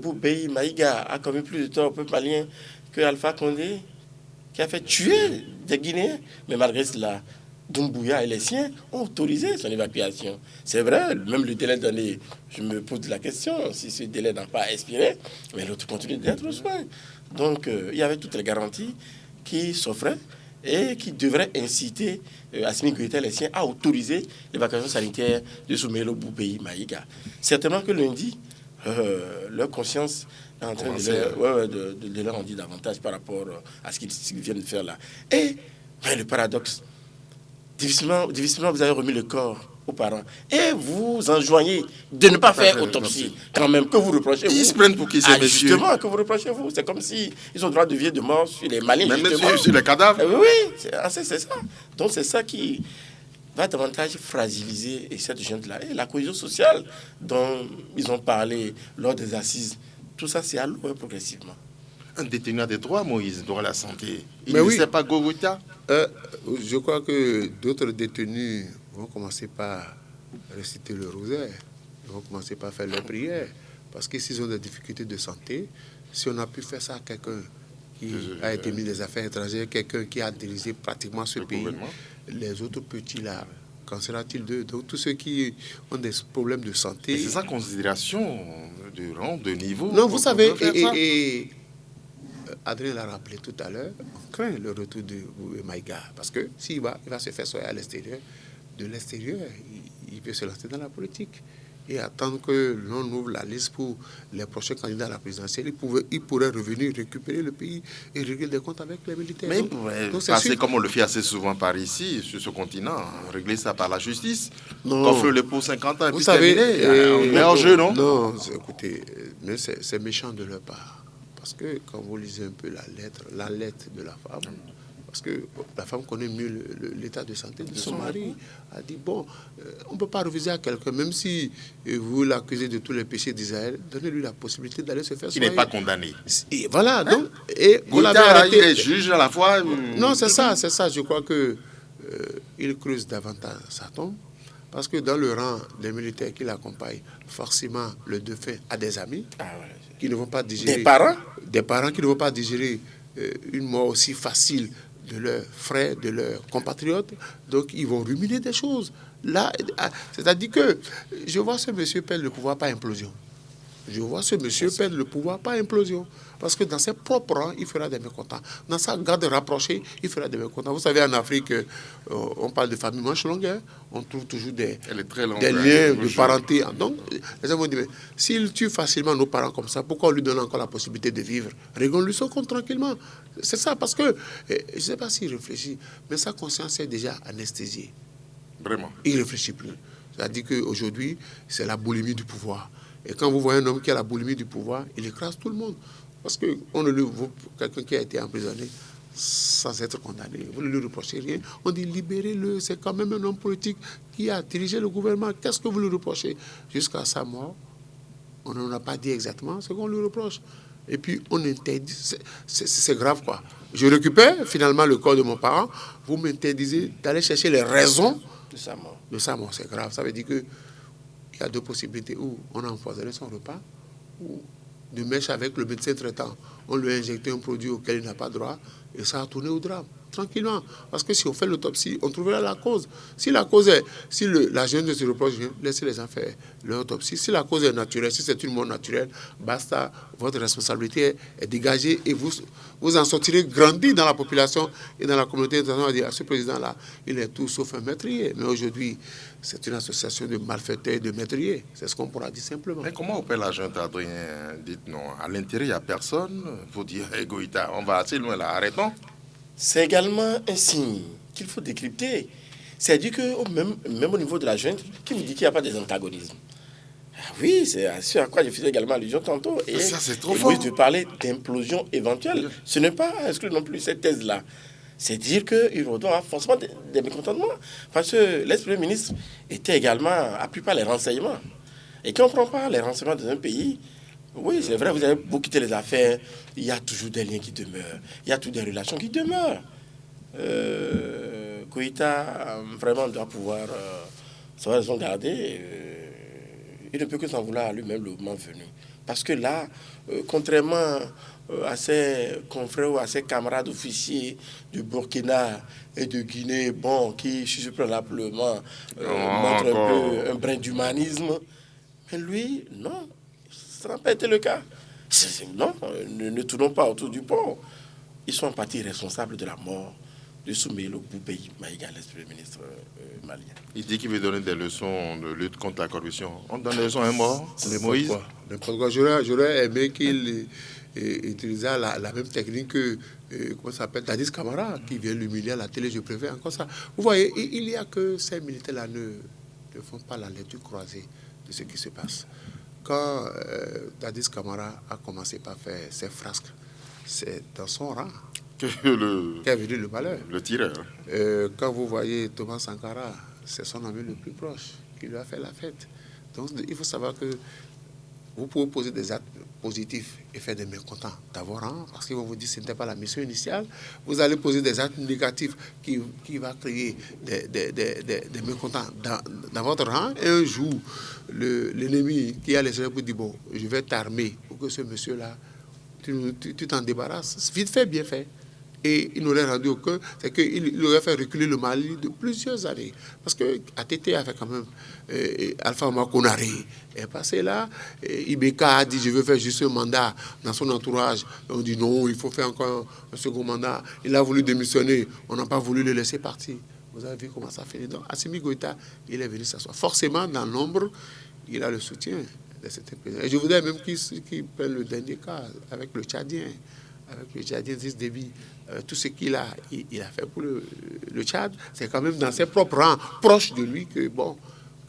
Boubei Maïga a commis plus de tort au peuple malien que Alpha Condé, qui a fait tuer des Guinéens. Mais malgré cela, Doumbouya et les siens ont autorisé son évacuation. C'est vrai, même le délai donné, je me pose la question si ce délai n'a pas expiré, mais l'autre continue d'être au soin. Donc, il y avait toutes les garanties qui s'offraient et qui devraient inciter Assimi Goïta et les siens à autoriser l'évacuation sanitaire de Soumeilo Boubei Maïga. Certainement que lundi, leur conscience est en train de leur en dire davantage par rapport à ce qu'ils viennent de faire là. Et le paradoxe, difficilement vous avez remis le corps aux parents et vous enjoignez de ne pas faire autopsie. Quand même, que vous reprochez vous. Ils se prennent pour qui ces messieurs? Justement, que vous reprochez vous. C'est comme si ils ont le droit de vie et de mort sur les Maliens. Même sur les cadavres. Oui, c'est ça. Donc c'est ça qui va davantage fragiliser cette gente-là. Et la cohésion sociale dont ils ont parlé lors des assises, tout ça c'est à l'eau progressivement. Un détenu a des droits, Moïse, droit à la santé. Il ne sait pas Goïta. Je crois que d'autres détenus vont commencer par réciter le rosaire. Ils vont commencer par faire leur prière. Parce que s'ils ont des difficultés de santé, si on a pu faire ça à quelqu'un qui a été mis des affaires étrangères, quelqu'un qui a dirigé pratiquement ce pays, les autres petits là, qu'en sera-t-il d'eux? Donc tous ceux qui ont des problèmes de santé... C'est sa considération de rang, de niveau. Non, vous savez, et Adrien l'a rappelé tout à l'heure, on craint le retour de Maïga. Parce que s'il va, il va se faire soigner à l'extérieur. De l'extérieur, il peut se lancer dans la politique. et attendre que l'on ouvre la liste pour les prochains candidats à la présidentielle. Il pourrait revenir récupérer le pays et régler des comptes avec les militaires. Mais donc passer comme on le fait assez souvent par ici, sur ce continent, régler ça par la justice. Non. Offre le pour 50 ans et Vous puis savez, on met en jeu, non? Non, écoutez, mais c'est méchant de leur part. Parce que quand vous lisez un peu la lettre de la femme, parce que la femme connaît mieux l'état de santé de son mari, a dit, bon, on ne peut pas refuser à quelqu'un, même si vous l'accusez de tous les péchés d'Israël, donnez-lui la possibilité d'aller se faire soigner. Il n'est pas condamné. Et voilà, donc, et vous l'avez Goïta, arrêté. il est juge à la fois. Non, c'est ça, je crois que il creuse davantage sa tombe, parce que dans le rang des militaires qui l'accompagnent, forcément, le défunt a des amis qui ne vont pas digérer... Des parents qui ne vont pas digérer une mort aussi facile de leurs frères, de leurs compatriotes. Donc, ils vont ruminer des choses. Là, c'est-à-dire que je vois ce monsieur perdre le pouvoir par implosion. Je vois ce monsieur perdre le pouvoir par implosion. Parce que dans ses propres rangs, il fera des mécontents. Dans sa garde rapprochée, il fera des mécontents. Vous savez, en Afrique, on parle de famille manche longue. Hein? On trouve toujours des liens de parenté. Donc, les gens vont dire, s'il tue facilement nos parents comme ça, pourquoi on lui donne encore la possibilité de vivre? Réglons-lui son compte tranquillement. C'est ça, parce que, je ne sais pas s'il réfléchit, mais sa conscience est déjà anesthésiée. Vraiment. Il ne réfléchit plus. C'est-à-dire qu'aujourd'hui, c'est la boulimie du pouvoir. Et quand vous voyez un homme qui a la boulimie du pouvoir, il écrase tout le monde. Parce que quelqu'un qui a été emprisonné sans être condamné, vous ne lui reprochez rien. On dit libérez-le, c'est quand même un homme politique qui a dirigé le gouvernement. Qu'est-ce que vous lui reprochez? Jusqu'à sa mort, on n'en a pas dit exactement ce qu'on lui reproche. Et puis on interdit, c'est grave quoi. Je récupère finalement le corps de mon parent, vous m'interdisez d'aller chercher les raisons de sa mort. De sa mort, c'est grave. Ça veut dire que il y a deux possibilités, où on a empoisonné son repas, ou de mèche avec le médecin traitant. On lui a injecté un produit auquel il n'a pas droit, et ça a tourné au drame, tranquillement. Parce que si on fait l'autopsie, on trouvera la cause. Si la cause est, si la jeune se reproche, laissez les gens faire leur autopsie. Si la cause est naturelle, si c'est une mort naturelle, basta, votre responsabilité est dégagée et vous en sortirez grandi dans la population et dans la communauté. On va dire, ce président-là, il est tout sauf un meurtrier. Mais aujourd'hui, c'est une association de malfaiteurs et de meurtriers. C'est ce qu'on pourra dire simplement. Mais comment opère la junte, Adrien? Dites non. À l'intérieur, il n'y a personne. Vous dire, Goïta, on va assez loin là, arrêtons. C'est également un signe qu'il faut décrypter. C'est-à-dire que même au niveau de la junte, qui vous dit qu'il n'y a pas des antagonismes? Oui, c'est à ce à quoi je faisais également allusion tantôt. Et ça, c'est trop fort. De parler d'implosion éventuelle. Ce n'est pas exclu non plus cette thèse-là. C'est dire qu'il doit avoir forcément des mécontentements. Parce que l'ex-premier ministre était également appuyé par les renseignements. Et quand on ne prend pas les renseignements dans un pays, oui, c'est vrai, vous avez beau quitter les affaires, il y a toujours des liens qui demeurent. Il y a toujours des relations qui demeurent. Goïta, vraiment, doit pouvoir savoir raison garder. Il ne peut que s'en vouloir à lui-même le moment venu. Parce que là, contrairement à ses confrères ou à ses camarades officiers du Burkina et de Guinée, bon, qui, je suis préalablement, montrent un peu un brin d'humanisme, mais lui, non, ça n'a pas été le cas. Non, ne tournons pas autour du pot. Ils sont en partie responsables de la mort de Soumaïla Boubèye Maïga, l'ex-premier ministre malien. Il dit qu'il veut donner des leçons de lutte contre la corruption. On donne des leçons à un mort, de Moïse. N'importe quoi. J'aurais aimé qu'il utilisât la même technique que, comment ça s'appelle, Dadis Camara, qui vient l'humilier à la télé, je préfère encore ça. Vous voyez, il y a que ces militaires-là ne font pas la lecture croisée de ce qui se passe. Quand Dadis Camara a commencé par faire ses frasques, c'est dans son rang qui a venu le malheur. Le tireur. Quand vous voyez Thomas Sankara, c'est son ami le plus proche qui lui a fait la fête. Donc il faut savoir que vous pouvez poser des actes positifs et faire des mécontents d'abord, parce qu'ils vont vous dire que ce n'était pas la mission initiale. Vous allez poser des actes négatifs qui vont créer des mécontents dans votre rang. Et un jour, l'ennemi qui a les yeux vous dit, bon, je vais t'armer pour que ce monsieur-là, tu t'en débarrasses. Vite fait, bien fait. Et il n'aurait rendu aucun, c'est qu'il aurait fait reculer le Mali de plusieurs années. Parce que ATT a fait quand même, Alpha Makonari est passé là, Ibeka a dit je veux faire juste un mandat dans son entourage. On dit non, il faut faire encore un second mandat. Il a voulu démissionner, on n'a pas voulu le laisser partir. Vous avez vu comment ça finit. Donc Assimi Goïta, il est venu s'asseoir. Forcément, dans l'ombre, il a le soutien de certains présidents. Et je voudrais même qu'il prenne le dernier cas avec le Tchadien. Avec le Tchadien, Idriss Déby, tout ce qu'il a, il a fait pour le Tchad, c'est quand même dans ses propres rangs, proches de lui, que bon,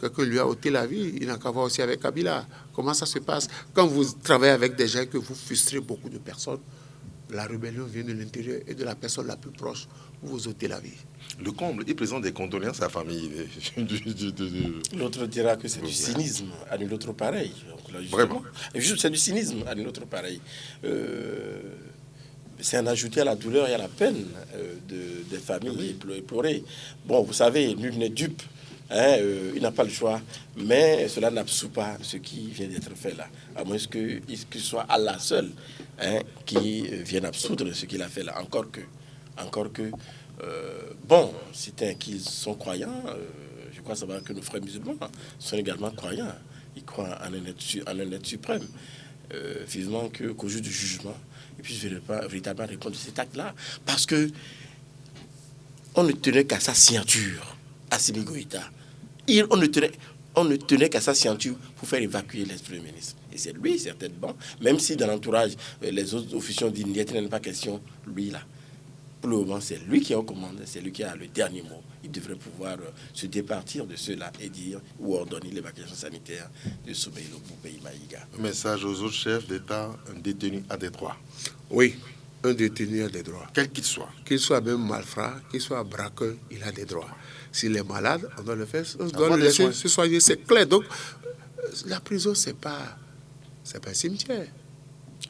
quelqu'un lui a ôté la vie. Il n'a qu'à voir aussi avec Kabila. Comment ça se passe quand vous travaillez avec des gens que vous frustrez beaucoup de personnes? La rébellion vient de l'intérieur et de la personne la plus proche, vous vous ôtez la vie. Le comble, il présente des condoléances à la famille. L'autre dira que c'est du cynisme à nul autre pareil. Donc là, Vraiment. C'est du cynisme à nul autre pareil. C'est un ajouté à la douleur et à la peine des familles éplorées. Bon, vous savez, nul n'est dupe. Il n'a pas le choix, mais cela n'absout pas ce qui vient d'être fait là, à moins que ce soit Allah seul qui vienne absoudre ce qu'il a fait là. Encore que, bon, c'est qu'ils sont croyants, je crois savoir que nos frères musulmans sont également croyants. Ils croient en un être suprême. Vivement qu'au jour du jugement, ils puissent véritablement répondre de cet acte-là, parce que on ne tenait qu'à sa signature. Assimi Goïta. On ne tenait qu'à sa signature pour faire évacuer l'ex-premier ministre. Et c'est lui, certainement, même si dans l'entourage, les autres officiers disent qu'il n'est pas question, lui là. Pour le moment, c'est lui qui est aux commandes, c'est lui qui a le dernier mot. Il devrait pouvoir se départir de cela et dire ou ordonner l'évacuation sanitaire de Soumaïlo Boubèye Maïga. Un message aux autres chefs d'État, un détenu a des droits. Oui, un détenu a des droits. Quel qu'il soit. Qu'il soit même malfrat, qu'il soit braqueur, il a des droits. S'il est malade, on doit le faire, on doit le laisser se soigner, c'est clair. Donc, la prison, c'est pas un cimetière.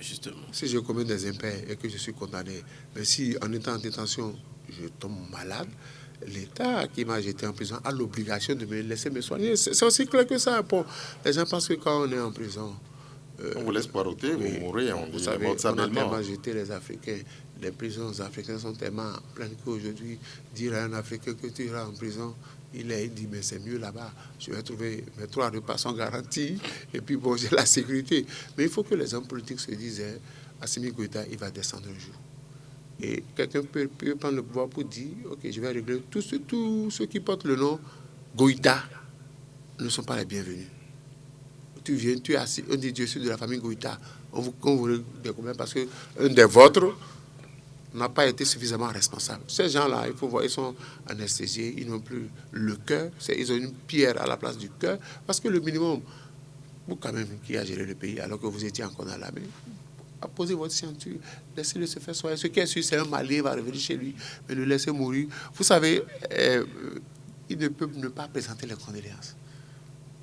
Justement. Si je commets des impairs et que je suis condamné, mais si en étant en détention, je tombe malade, l'État qui m'a jeté en prison a l'obligation de me laisser me soigner. C'est aussi clair que ça. Bon, les gens pensent que quand on est en prison, on vous laisse poireauter, vous mourrez. Vous savez, on a tellement jeté les Africains. Les prisons africaines sont tellement pleines qu'aujourd'hui, dire à un Africain que tu iras en prison, il dit, mais c'est mieux là-bas. Je vais trouver mes 3 repas sont garantis. Et puis, bon, j'ai la sécurité. Mais il faut que les hommes politiques se disent, Assimi Goïta, il va descendre un jour. Et quelqu'un peut prendre le pouvoir pour dire, OK, je vais régler. Tous ceux qui portent le nom Goïta ne sont pas les bienvenus. Tu viens, tu es assis, on dit, je suis de la famille Goïta. On vous découvre parce qu'un des vôtres n'a pas été suffisamment responsable. Ces gens-là, il faut voir, ils sont anesthésiés, ils n'ont plus le cœur, ils ont une pierre à la place du cœur, parce que le minimum, vous quand même qui a géré le pays, alors que vous étiez encore dans la main, posez votre ceinture, laissez-le se faire soigner. Ce qui est sûr, c'est un Malien, il va revenir chez lui, mais le laisser mourir. Vous savez, il ne peut ne pas présenter les condoléances.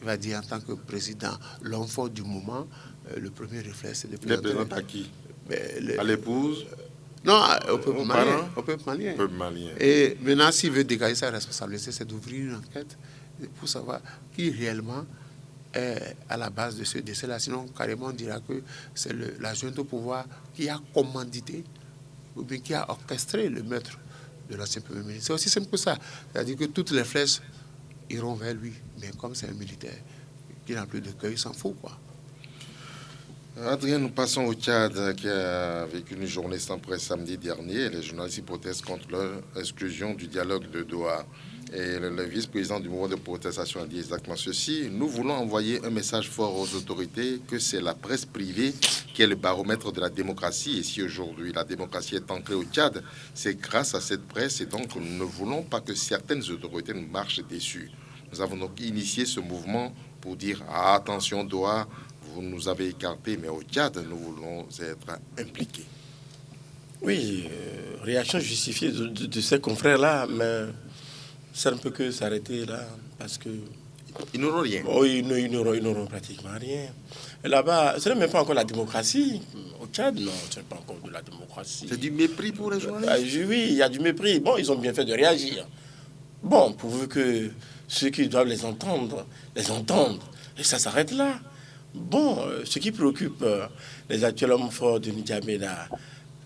Il va dire en tant que président, l'homme fort du moment, le premier réflexe, c'est de présenter... Les présente à qui? À l'épouse? Non, au peuple malien. Au peuple malien. Et maintenant, s'il veut dégager sa responsabilité, c'est d'ouvrir une enquête pour savoir qui réellement est à la base de ce décès-là. Sinon, carrément, on dira que c'est la junte au pouvoir qui a commandité ou bien qui a orchestré le meurtre de l'ancien Premier ministre. C'est aussi simple que ça. C'est-à-dire que toutes les flèches iront vers lui. Mais comme c'est un militaire qui n'a plus de cœur, il s'en fout, quoi. Adrien, nous passons au Tchad qui a vécu une journée sans presse samedi dernier. Les journalistes protestent contre l'exclusion du dialogue de Doha. Et le vice-président du mouvement de protestation a dit exactement ceci. Nous voulons envoyer un message fort aux autorités que c'est la presse privée qui est le baromètre de la démocratie. Et si aujourd'hui la démocratie est ancrée au Tchad, c'est grâce à cette presse. Et donc nous ne voulons pas que certaines autorités nous marchent dessus. Nous avons donc initié ce mouvement pour dire attention Doha, vous nous avez écartés, mais au Tchad, nous voulons être impliqués. Oui, réaction justifiée de ces confrères-là, mais ça ne peut que s'arrêter là, parce que... Ils n'auront rien. Oh, ils n'auront pratiquement rien. Et là-bas, ce n'est même pas encore la démocratie. Au Tchad, non, ce n'est pas encore de la démocratie. C'est du mépris pour les journalistes. Oui, il y a du mépris. Bon, ils ont bien fait de réagir. Bon, pourvu que ceux qui doivent les entendre. Et ça s'arrête là. Bon, ce qui préoccupe les actuels hommes forts de N'Djamena,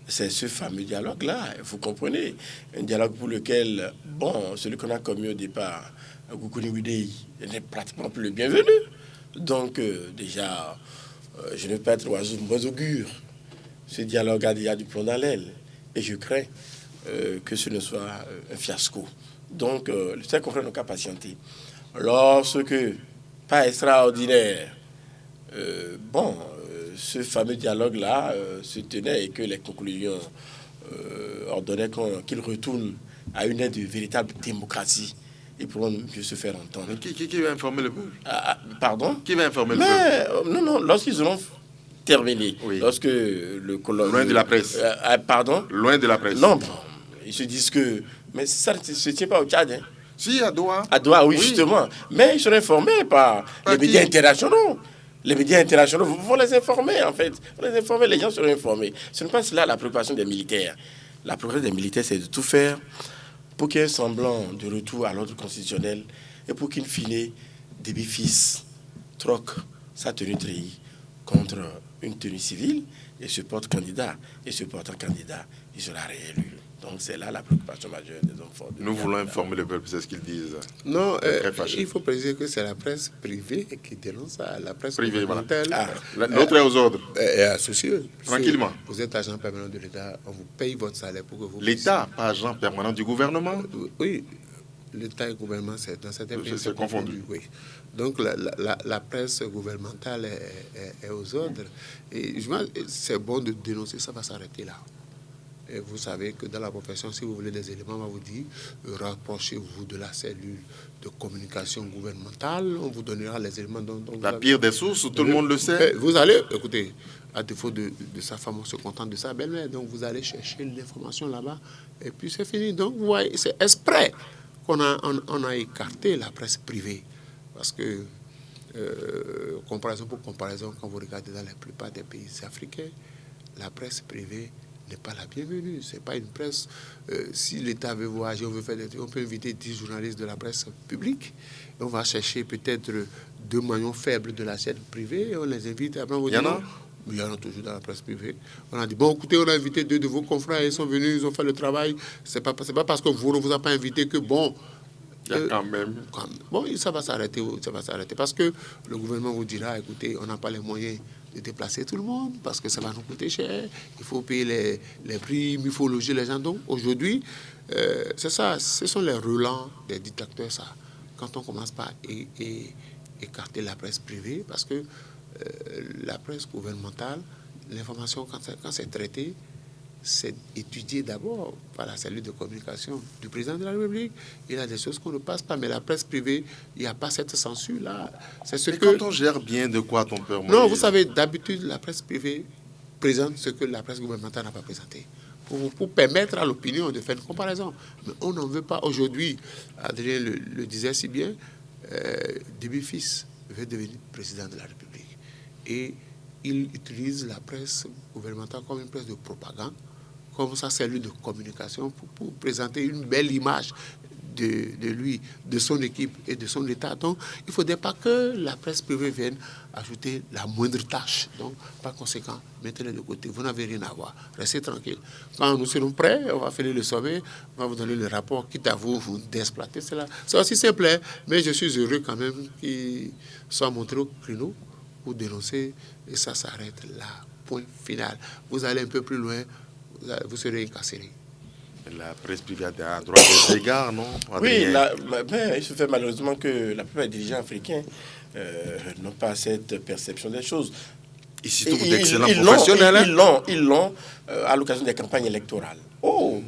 c'est ce fameux dialogue-là, vous comprenez. Un dialogue pour lequel, bon, celui qu'on a commis au départ, Goukouni Widei, n'est pratiquement plus le bienvenu. Donc, déjà, je ne veux pas être oiseau augure. Ce dialogue a déjà du plomb dans l'aile. Et je crains que ce ne soit un fiasco. Donc, ces confrères n'ont qu'à patienter. Lorsque pas extraordinaire. Ce fameux dialogue-là se tenait et que les conclusions ordonnaient qu'il retourne à une aide de véritable démocratie et pourront mieux se faire entendre. Mais qui va informer le peuple? Pardon? Qui va informer le peuple? Non, lorsqu'ils auront terminé, oui. Lorsque le colloque... Loin de la presse. Pardon? Loin de la presse. Non, ils se disent que... Mais ça ne se tient pas au Tchad, hein. Si, à Doha. À Doha, oui, justement. Mais ils seront informés par les médias internationaux. Les médias internationaux vont les informer, en fait. Vont les informer, les gens seront informés. Ce n'est pas cela la préoccupation des militaires. La préoccupation des militaires, c'est de tout faire pour qu'il y ait un semblant de retour à l'ordre constitutionnel et pour qu'in fine, Déby Fils troque sa tenue treillie contre une tenue civile et se porte candidat. Et se portant candidat, il sera réélu. Donc c'est là la préoccupation majeure des hommes forts. Nous voulons informer le peuple, c'est ce qu'ils disent. Non, il faut préciser que c'est la presse privée qui dénonce ça. La presse privée, gouvernementale. Voilà. L'autre est aux ordres. Est associée. Tranquillement. Vous êtes agent permanent de l'État, on vous paye votre salaire pour que vous... L'État, pas agent permanent du gouvernement. Oui, l'État et le gouvernement, c'est dans certains pays, c'est confondu. Oui. Donc la presse gouvernementale est aux ordres. Et je pense que c'est bon de dénoncer, ça va s'arrêter là. Et vous savez que dans la profession, si vous voulez des éléments, on va vous dire, rapprochez-vous de la cellule de communication gouvernementale, on vous donnera les éléments dont la pire des sources, tout le monde le sait. Vous allez, écoutez, à défaut de sa femme, on se contente de sa belle-mère, donc vous allez chercher l'information là-bas, et puis c'est fini. Donc vous voyez, c'est exprès qu'on a écarté la presse privée, parce que, comparaison pour comparaison, quand vous regardez dans la plupart des pays africains, la presse privée n'est pas la bienvenue. Ce n'est pas une presse. Si l'État veut voyager, on veut faire des trucs, on peut inviter 10 journalistes de la presse publique. Et on va chercher peut-être 2 maillons faibles de la chaîne privée et on les invite. Après, on va dire, non, il y en a toujours dans la presse privée. On a dit, bon, écoutez, on a invité 2 de vos confrères, ils sont venus, ils ont fait le travail. Ce n'est pas parce que vous ne vous a pas invité que, bon... Il y a quand même... Bon, ça va s'arrêter. Parce que le gouvernement vous dira, écoutez, on n'a pas les moyens de déplacer tout le monde parce que ça va nous coûter cher. Il faut payer les primes, il faut loger les gens. Donc aujourd'hui, c'est ça, ce sont les relents des dictateurs, ça. Quand on commence par écarter la presse privée, parce que la presse gouvernementale, l'information, quand c'est traité, c'est étudié d'abord par la cellule de communication du président de la République. Il y a des choses qu'on ne passe pas, mais la presse privée, il n'y a pas cette censure-là. Mais quand on gère bien, de quoi ton père? Non, vous savez, d'habitude, la presse privée présente ce que la presse gouvernementale n'a pas présenté. Pour permettre à l'opinion de faire une comparaison. Mais on n'en veut pas. Aujourd'hui, Adrien le disait si bien, Déby Fils veut devenir président de la République. Et il utilise la presse gouvernementale comme une presse de propagande, comme sa cellule de communication pour présenter une belle image de lui, de son équipe et de son État. Donc, il ne faudrait pas que la presse privée vienne ajouter la moindre tâche. Donc, par conséquent, mettez-les de côté. Vous n'avez rien à voir. Restez tranquille. Quand nous serons prêts, on va faire le sommet, on va vous donner le rapport, quitte à vous d'exploiter cela. C'est aussi simple, hein, mais je suis heureux quand même qu'il soit montré au créneau pour dénoncer, et ça s'arrête là. Point final. Vous allez un peu plus loin, vous serez incarcéré. La presse privée a droit des égards, non? Oui, mais il se fait malheureusement que la plupart des dirigeants africains n'ont pas cette perception des choses. Et surtout d'excellents professionnels. Ils l'ont à l'occasion des campagnes électorales. Oh,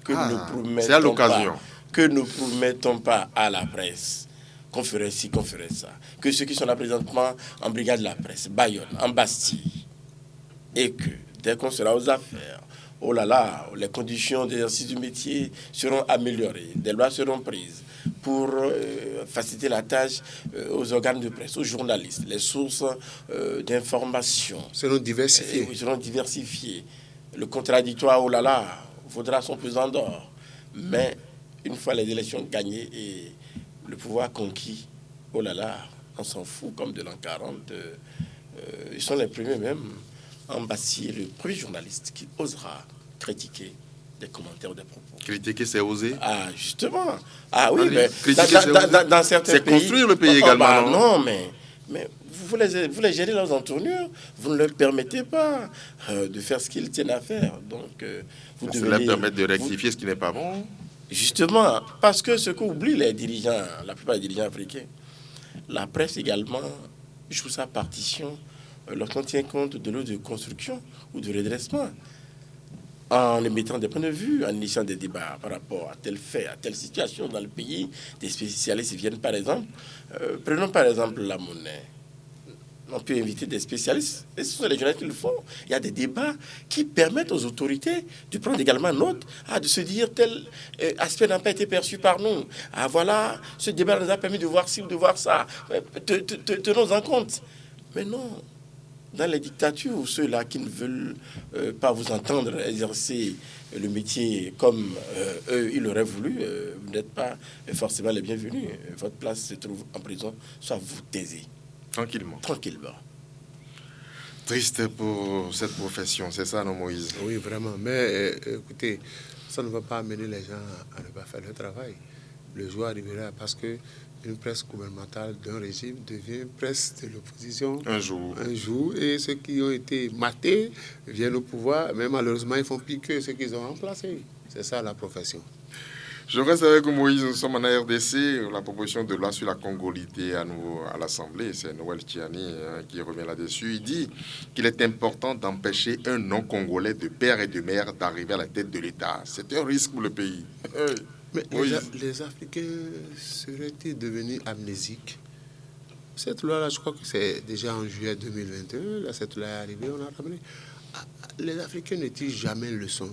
c'est à l'occasion. Que ne promettons pas à la presse qu'on ferait ci, qu'on ferait ça. Que ceux qui sont là présentement en brigade de la presse, Bayonne, en Bastille, et que dès qu'on sera aux affaires, oh là là, les conditions d'exercice du métier seront améliorées, des lois seront prises pour faciliter la tâche aux organes de presse, aux journalistes, les sources d'information seront diversifiées. Seront diversifiées. Le contradictoire, oh là là, vaudra son pesant d'or. Mais une fois les élections gagnées et le pouvoir conquis, oh là là, on s'en fout comme de l'an 40. Ils sont les premiers même. Bastille, le premier journaliste qui osera critiquer des commentaires ou des propos. Critiquer, c'est oser. Ah, justement. Ah oui, mais dans certains pays... C'est construire le pays également. Non, mais vous les gérez dans en tournure, vous ne leur permettez pas de faire ce qu'ils tiennent à faire. Donc, vous devez leur permettre de rectifier ce qui n'est pas bon. Justement, parce que ce qu'oublient les dirigeants, la plupart des dirigeants africains, la presse également joue sa partition lorsqu'on tient compte de l'eau de construction ou de redressement, en émettant des points de vue, en initiant des débats par rapport à tel fait, à telle situation dans le pays. Des spécialistes viennent par exemple, prenons par exemple la monnaie. On peut inviter des spécialistes, et ce sont les journalistes qui le font. Il y a des débats qui permettent aux autorités de prendre également note, de se dire tel aspect n'a pas été perçu par nous. Voilà, ce débat nous a permis de voir ci ou de voir ça. Tenons en compte. Mais non, dans les dictatures, ceux-là qui ne veulent pas vous entendre exercer le métier comme eux, ils l'auraient voulu, vous n'êtes pas forcément les bienvenus. Votre place se trouve en prison, soit vous taisez. Tranquillement. Tranquillement. Triste pour cette profession, c'est ça, non, Moïse? Oui, vraiment. Mais écoutez, ça ne va pas amener les gens à ne pas faire le travail. Le jour arrivera parce que une presse gouvernementale d'un régime devient une presse de l'opposition un jour. Et ceux qui ont été matés viennent au pouvoir, mais malheureusement, ils font pire que ceux qu'ils ont remplacés. C'est ça la profession. Je reste avec Moïse, nous sommes en RDC, la proposition de loi sur la congolité à l'Assemblée, c'est Noël Tchiani qui revient là-dessus. Il dit qu'il est important d'empêcher un non-congolais de père et de mère d'arriver à la tête de l'État. C'est un risque pour le pays. Mais les Africains seraient-ils devenus amnésiques? Cette loi-là, je crois que c'est déjà en juillet 2021, là, cette loi est arrivée, on a ramené. Les Africains ne tirent jamais leçon.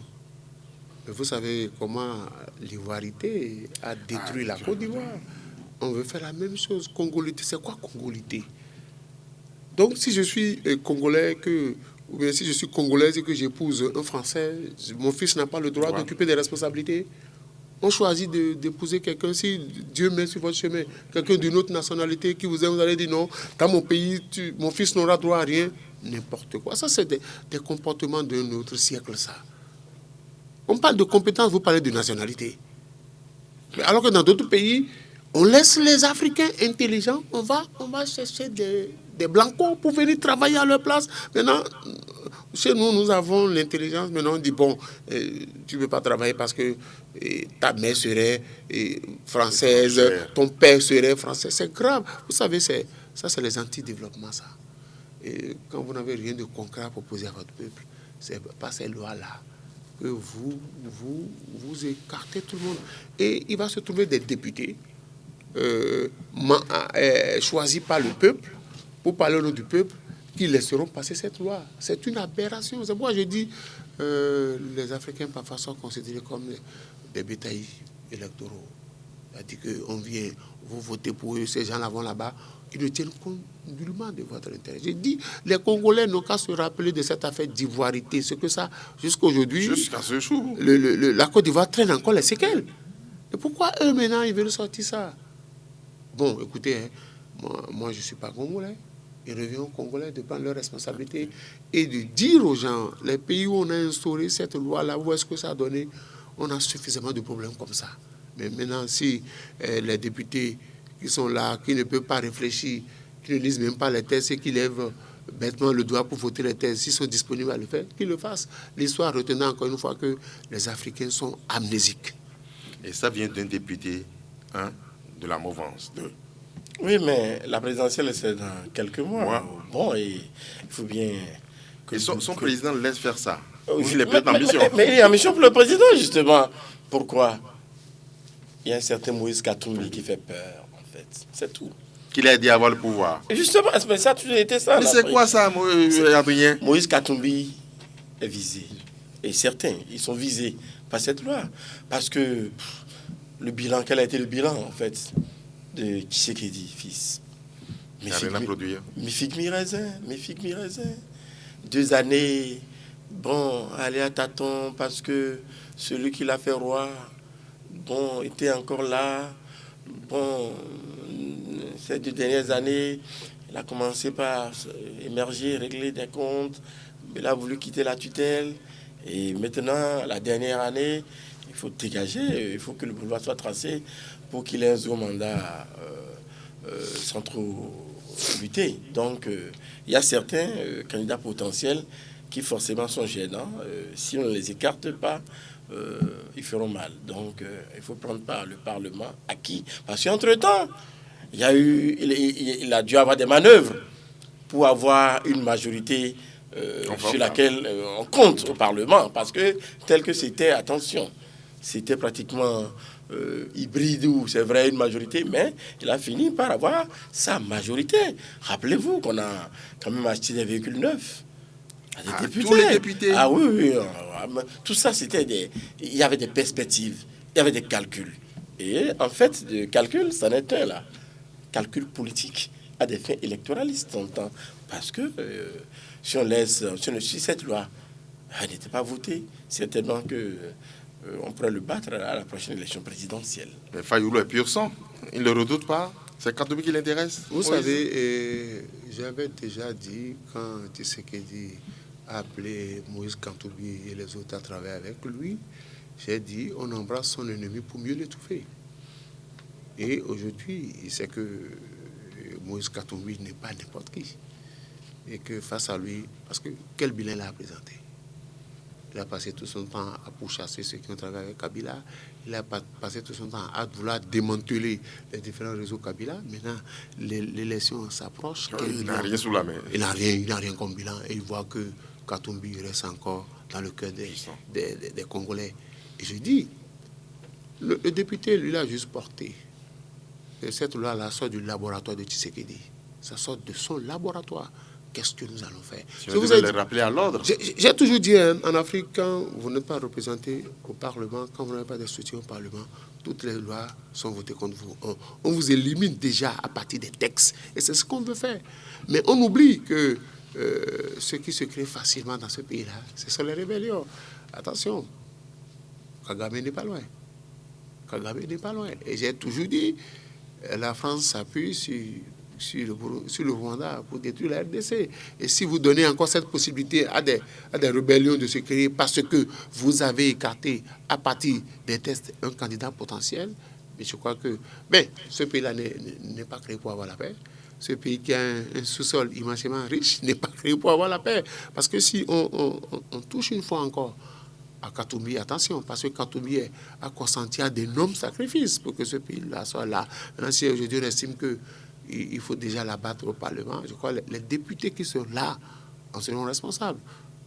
Mais vous savez comment l'ivoirité a détruit la Côte d'Ivoire. On veut faire la même chose. Congolité, c'est quoi congolité? Donc, si je suis congolais, ou bien si je suis congolaise et que j'épouse un Français, mon fils n'a pas le droit d'occuper des responsabilités. On choisit d'épouser quelqu'un, si Dieu met sur votre chemin quelqu'un d'une autre nationalité qui vous aime, vous allez dire non, dans mon pays, mon fils n'aura droit à rien. N'importe quoi. Ça, c'est des comportements d'un autre siècle, ça. On parle de compétences, vous parlez de nationalité. Mais alors que dans d'autres pays, on laisse les Africains intelligents, on va chercher des blancos pour venir travailler à leur place. Maintenant, chez nous, nous avons l'intelligence. Maintenant, on dit, bon, tu ne veux pas travailler parce que ta mère serait française, ton père serait français. C'est grave. Vous savez, ça, c'est les anti-développements, ça. Et quand vous n'avez rien de concret à proposer à votre peuple, c'est pas ces lois-là que vous écartez tout le monde. Et il va se trouver des députés choisis par le peuple, pour parler au nom du peuple, qui laisseront passer cette loi. C'est une aberration. C'est pourquoi je dis les Africains parfois sont considérés comme des bétails électoraux. C'est-à-dire qu'on vient, vous votez pour eux, ces gens-là vont là-bas, ils ne tiennent compte nullement de votre intérêt. Je dis, les Congolais n'ont qu'à se rappeler de cette affaire d'ivoirité, ce que ça, jusqu'à aujourd'hui, jusqu'à ce jour, la Côte d'Ivoire traîne encore les séquelles. Et pourquoi eux, maintenant, ils veulent sortir ça? Bon, écoutez, hein, moi je ne suis pas Congolais. Il revient aux Congolais de prendre leurs responsabilités et de dire aux gens, les pays où on a instauré cette loi-là, où est-ce que ça a donné, on a suffisamment de problèmes comme ça. Mais maintenant, si les députés qui sont là, qui ne peuvent pas réfléchir, qui ne lisent même pas les textes et qui lèvent bêtement le doigt pour voter les textes, s'ils sont disponibles à le faire, qu'ils le fassent. L'histoire retenant encore une fois que les Africains sont amnésiques. Et ça vient d'un député de la mouvance. Oui, mais la présidentielle, c'est dans quelques mois. Bon, et il faut bien... Et son président laisse faire ça. Il est plein d'ambition. Mais il est en mission pour le président, justement. Pourquoi? Il y a un certain Moïse Katumbi qui fait peur, en fait. C'est tout. Qu'il a aidé à avoir le pouvoir. Et justement, ça a toujours été ça. Mais c'est quoi ça, Adrien? Moïse Katumbi est visé. Et certains, ils sont visés par cette loi. Parce que le bilan, quel a été le bilan, en fait, de Tshisekedi, fils? Mes figues, mes raisins. 2 années, bon, aller à tâtons parce que celui qui l'a fait roi, bon, était encore là. Bon, ces 2 dernières années, il a commencé par émerger, régler des comptes. Il a voulu quitter la tutelle. Et maintenant, la dernière année, il faut dégager, il faut que le boulevard soit tracé pour qu'il ait un second mandat sans trop lutter. Donc, il y a certains candidats potentiels qui forcément sont gênants. Si on ne les écarte pas, ils feront mal. Donc, il faut prendre part le Parlement acquis. Parce qu'entre-temps, il a dû avoir des manœuvres pour avoir une majorité sur laquelle on compte au Parlement. Parce que tel que c'était, attention, c'était pratiquement hybride ou c'est vrai une majorité, mais il a fini par avoir sa majorité. Rappelez-vous qu'on a quand même acheté des véhicules neufs. Tous les députés. Ah oui. Tout ça, il y avait des perspectives, il y avait des calculs. Et en fait, le calcul, ça n'est un là. Calcul politique à des fins électoralistes. Parce que si cette loi n'était pas votée, certainement que on pourrait le battre à la prochaine élection présidentielle. Mais Fayoulou est pur sang. Il ne le redoute pas. C'est Katumbi qui l'intéresse. Vous savez, j'avais déjà dit, quand Tshisekedi a appelé Moïse Katumbi et les autres à travailler avec lui, j'ai dit, on embrasse son ennemi pour mieux l'étouffer. Et aujourd'hui, il sait que Moïse Katumbi n'est pas n'importe qui. Et que face à lui, parce que quel bilan il a présenté? Il a passé tout son temps à pourchasser ceux qui ont travaillé avec Kabila. Il a passé tout son temps à vouloir démanteler les différents réseaux Kabila. Maintenant, l'élection s'approche. Il n'a rien sous la main. Il n'a rien comme bilan. Et il voit que Katumbi reste encore dans le cœur des Congolais. Et je dis, le député, lui, l'a juste porté. Et cette loi-là sort du laboratoire de Tshisekedi. Ça sort de son laboratoire. Qu'est-ce que nous allons faire? Je vous ai rappelé à l'ordre. J'ai toujours dit, en Afrique, quand vous n'êtes pas représenté au Parlement, quand vous n'avez pas de soutien au Parlement, toutes les lois sont votées contre vous. On vous élimine déjà à partir des textes. Et c'est ce qu'on veut faire. Mais on oublie que ce qui se crée facilement dans ce pays-là, ce sont les rébellions. Attention, Kagame n'est pas loin. Kagame n'est pas loin. Et j'ai toujours dit, la France s'appuie sur le Rwanda pour détruire la RDC. Et si vous donnez encore cette possibilité à des rébellions de se créer parce que vous avez écarté à partir des tests un candidat potentiel, mais je crois que ce pays-là n'est pas créé pour avoir la paix. Ce pays qui a un sous-sol immensément riche n'est pas créé pour avoir la paix. Parce que si on touche une fois encore à Katumbi, attention, parce que Katumbi a consenti à d'énormes sacrifices pour que ce pays-là soit là. Maintenant, si aujourd'hui on estime qu'il faut déjà l'abattre au Parlement, je crois que les députés qui sont là en seront responsables.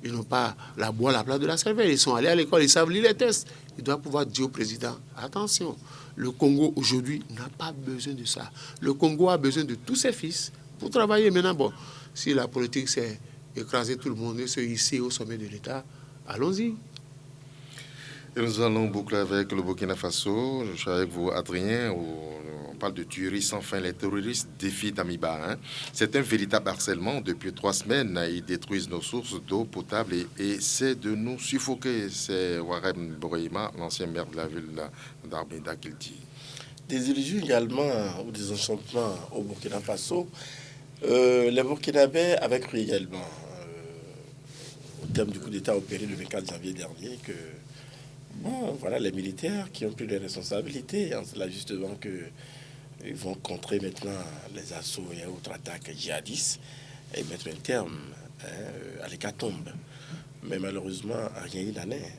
Ils n'ont pas la boîte à la place de la cervelle. Ils sont allés à l'école, ils savent lire les tests. Ils doivent pouvoir dire au président, attention, le Congo aujourd'hui n'a pas besoin de ça. Le Congo a besoin de tous ses fils pour travailler. Maintenant, bon, si la politique c'est écraser tout le monde et se hisser au sommet de l'État, allons-y. Et nous allons boucler avec le Burkina Faso. Je suis avec vous, Adrien. On parle de tueries sans fin. Les terroristes défient Damiba. C'est un véritable harcèlement. Depuis 3 semaines, ils détruisent nos sources d'eau potable et essaient de nous suffoquer. C'est Warem Boreima, l'ancien maire de la ville d'Arbeda, qui le dit. Des illusions également, ou des enchantements au Burkina Faso. Les Burkinabés avaient cru également, au terme du coup d'État opéré le 24 janvier dernier, que voilà, les militaires qui ont pris les responsabilités, en cela justement qu'ils vont contrer maintenant les assauts et autres attaques djihadistes et mettre un terme à l'hécatombe. Mais malheureusement, rien n'en est.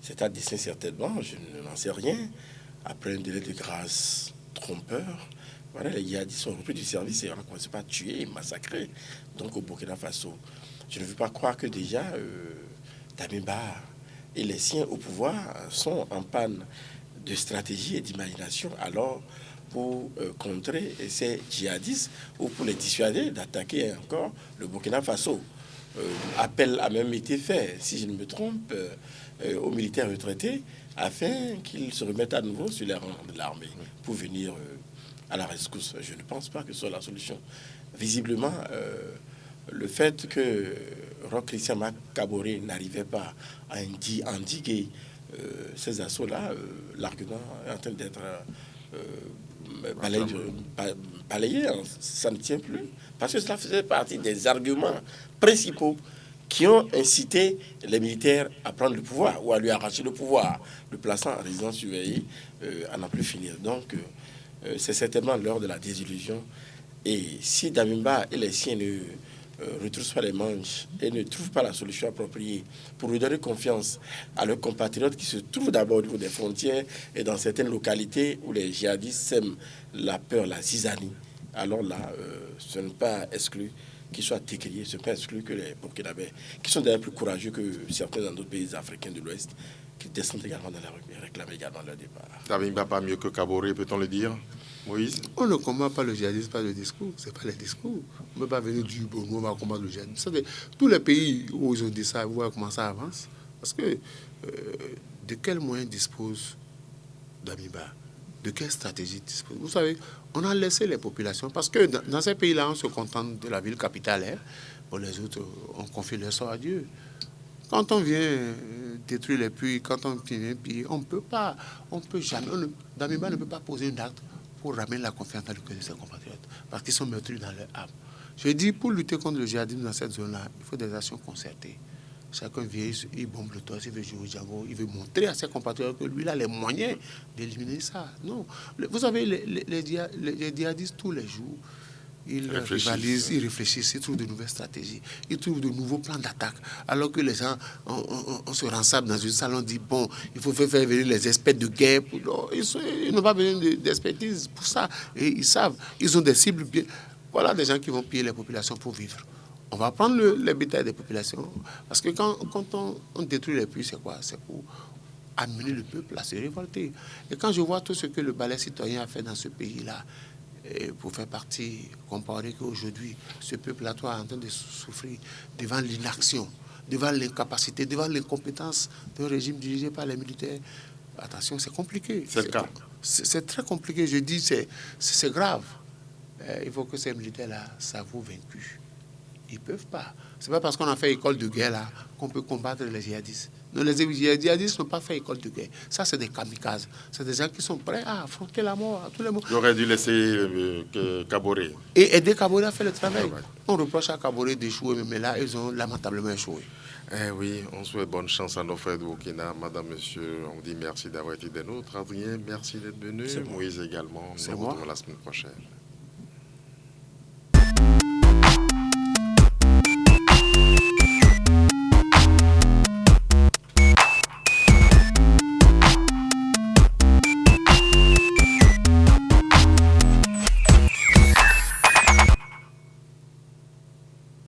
C'est à dessein certainement, je n'en sais rien. Après un délai de grâce trompeur, voilà, les djihadistes sont repris du service et on a commencé par tuer et massacrer. Donc au Burkina Faso, je ne veux pas croire que déjà Damiba et les siens au pouvoir sont en panne de stratégie et d'imagination alors pour contrer ces djihadistes ou pour les dissuader d'attaquer encore le Burkina Faso. Appel a même été fait, si je ne me trompe, aux militaires retraités afin qu'ils se remettent à nouveau sur les rangs de l'armée pour venir à la rescousse. Je ne pense pas que ce soit la solution. Visiblement, le fait que Roch Christian Kaboré n'arrivait pas à endiguer ces assauts-là, l'argument est en train d'être balayé. Ça ne tient plus. Parce que cela faisait partie des arguments principaux qui ont incité les militaires à prendre le pouvoir ou à lui arracher le pouvoir, le plaçant en résidence surveillée à n'en plus finir. Donc, c'est certainement l'heure de la désillusion. Et si Damiba et les siens ne retroussent pas les manches et ne trouvent pas la solution appropriée pour redonner confiance à leurs compatriotes qui se trouvent d'abord au niveau des frontières et dans certaines localités où les djihadistes sèment la peur, la zizanie, alors là, ce n'est pas exclu qu'ils soient técriés, ce n'est pas exclu que les Burkinabés, qui sont d'ailleurs plus courageux que certains dans d'autres pays africains de l'Ouest, qui descendent également dans la rue et réclament également leur départ. Damiba pas mieux que Kaboré, peut-on le dire, Moïse? On ne combat pas le djihadisme par le discours, c'est pas les discours. On ne peut pas venir du bon, on va combattre le djihadisme. Tous les pays où ils ont dit ça, vous voyez comment ça avance. Parce que de quels moyens dispose Damiba? De quelle stratégie dispose? Vous savez, on a laissé les populations, parce que dans ces pays-là, on se contente de la ville capitale. Hein. Pour les autres, on confie leur sort à Dieu. Quand on vient détruire les puits, quand on vient piller, on peut jamais. Damiba ne peut pas poser une acte pour ramener la confiance dans le cœur de ses compatriotes, parce qu'ils sont meurtris dans leur âme. Je dis, pour lutter contre le djihadisme dans cette zone-là, il faut des actions concertées. Chacun vient, il bombe le toit, il veut jouer au Django, il veut montrer à ses compatriotes que lui, il a les moyens d'éliminer ça. Non. Vous savez, les djihadistes, tous les jours, ils rivalisent, ils réfléchissent, ils trouvent de nouvelles stratégies, ils trouvent de nouveaux plans d'attaque. Alors que les gens, on se rensable dans une salle, on dit, bon, il faut faire venir les experts de guerre. Non, ils n'ont pas besoin d'expertise pour ça. Et ils savent, ils ont des cibles bien. Voilà des gens qui vont piller les populations pour vivre. On va prendre le bétail des populations. Parce que quand on détruit les puits, c'est quoi? C'est pour amener le peuple à se révolter. Et quand je vois tout ce que le balai citoyen a fait dans ce pays-là, pour faire partie, comparer qu'aujourd'hui, ce peuple-là est en train de souffrir devant l'inaction, devant l'incapacité, devant l'incompétence d'un régime dirigé par les militaires. Attention, c'est compliqué. C'est le cas. C'est très compliqué. Je dis, c'est grave. Il faut que ces militaires-là s'avouent vaincus. Ils ne peuvent pas. Ce n'est pas parce qu'on a fait école de guerre là qu'on peut combattre les djihadistes. Non, les djihadistes n'ont pas fait école de guerre. Ça, c'est des kamikazes. C'est des gens qui sont prêts à affronter la mort à tous les moments. J'aurais dû laisser Kaboré. Et aider Kaboré à faire le travail. Ouais. On reproche à Kaboré d'échouer, mais là, ils ont lamentablement échoué. Eh oui, on souhaite bonne chance à nos frères de Burkina. Madame, monsieur, on dit merci d'avoir été des nôtres. Adrien, merci d'être venu. Moïse également. C'est nous moi. retrouvons la semaine prochaine.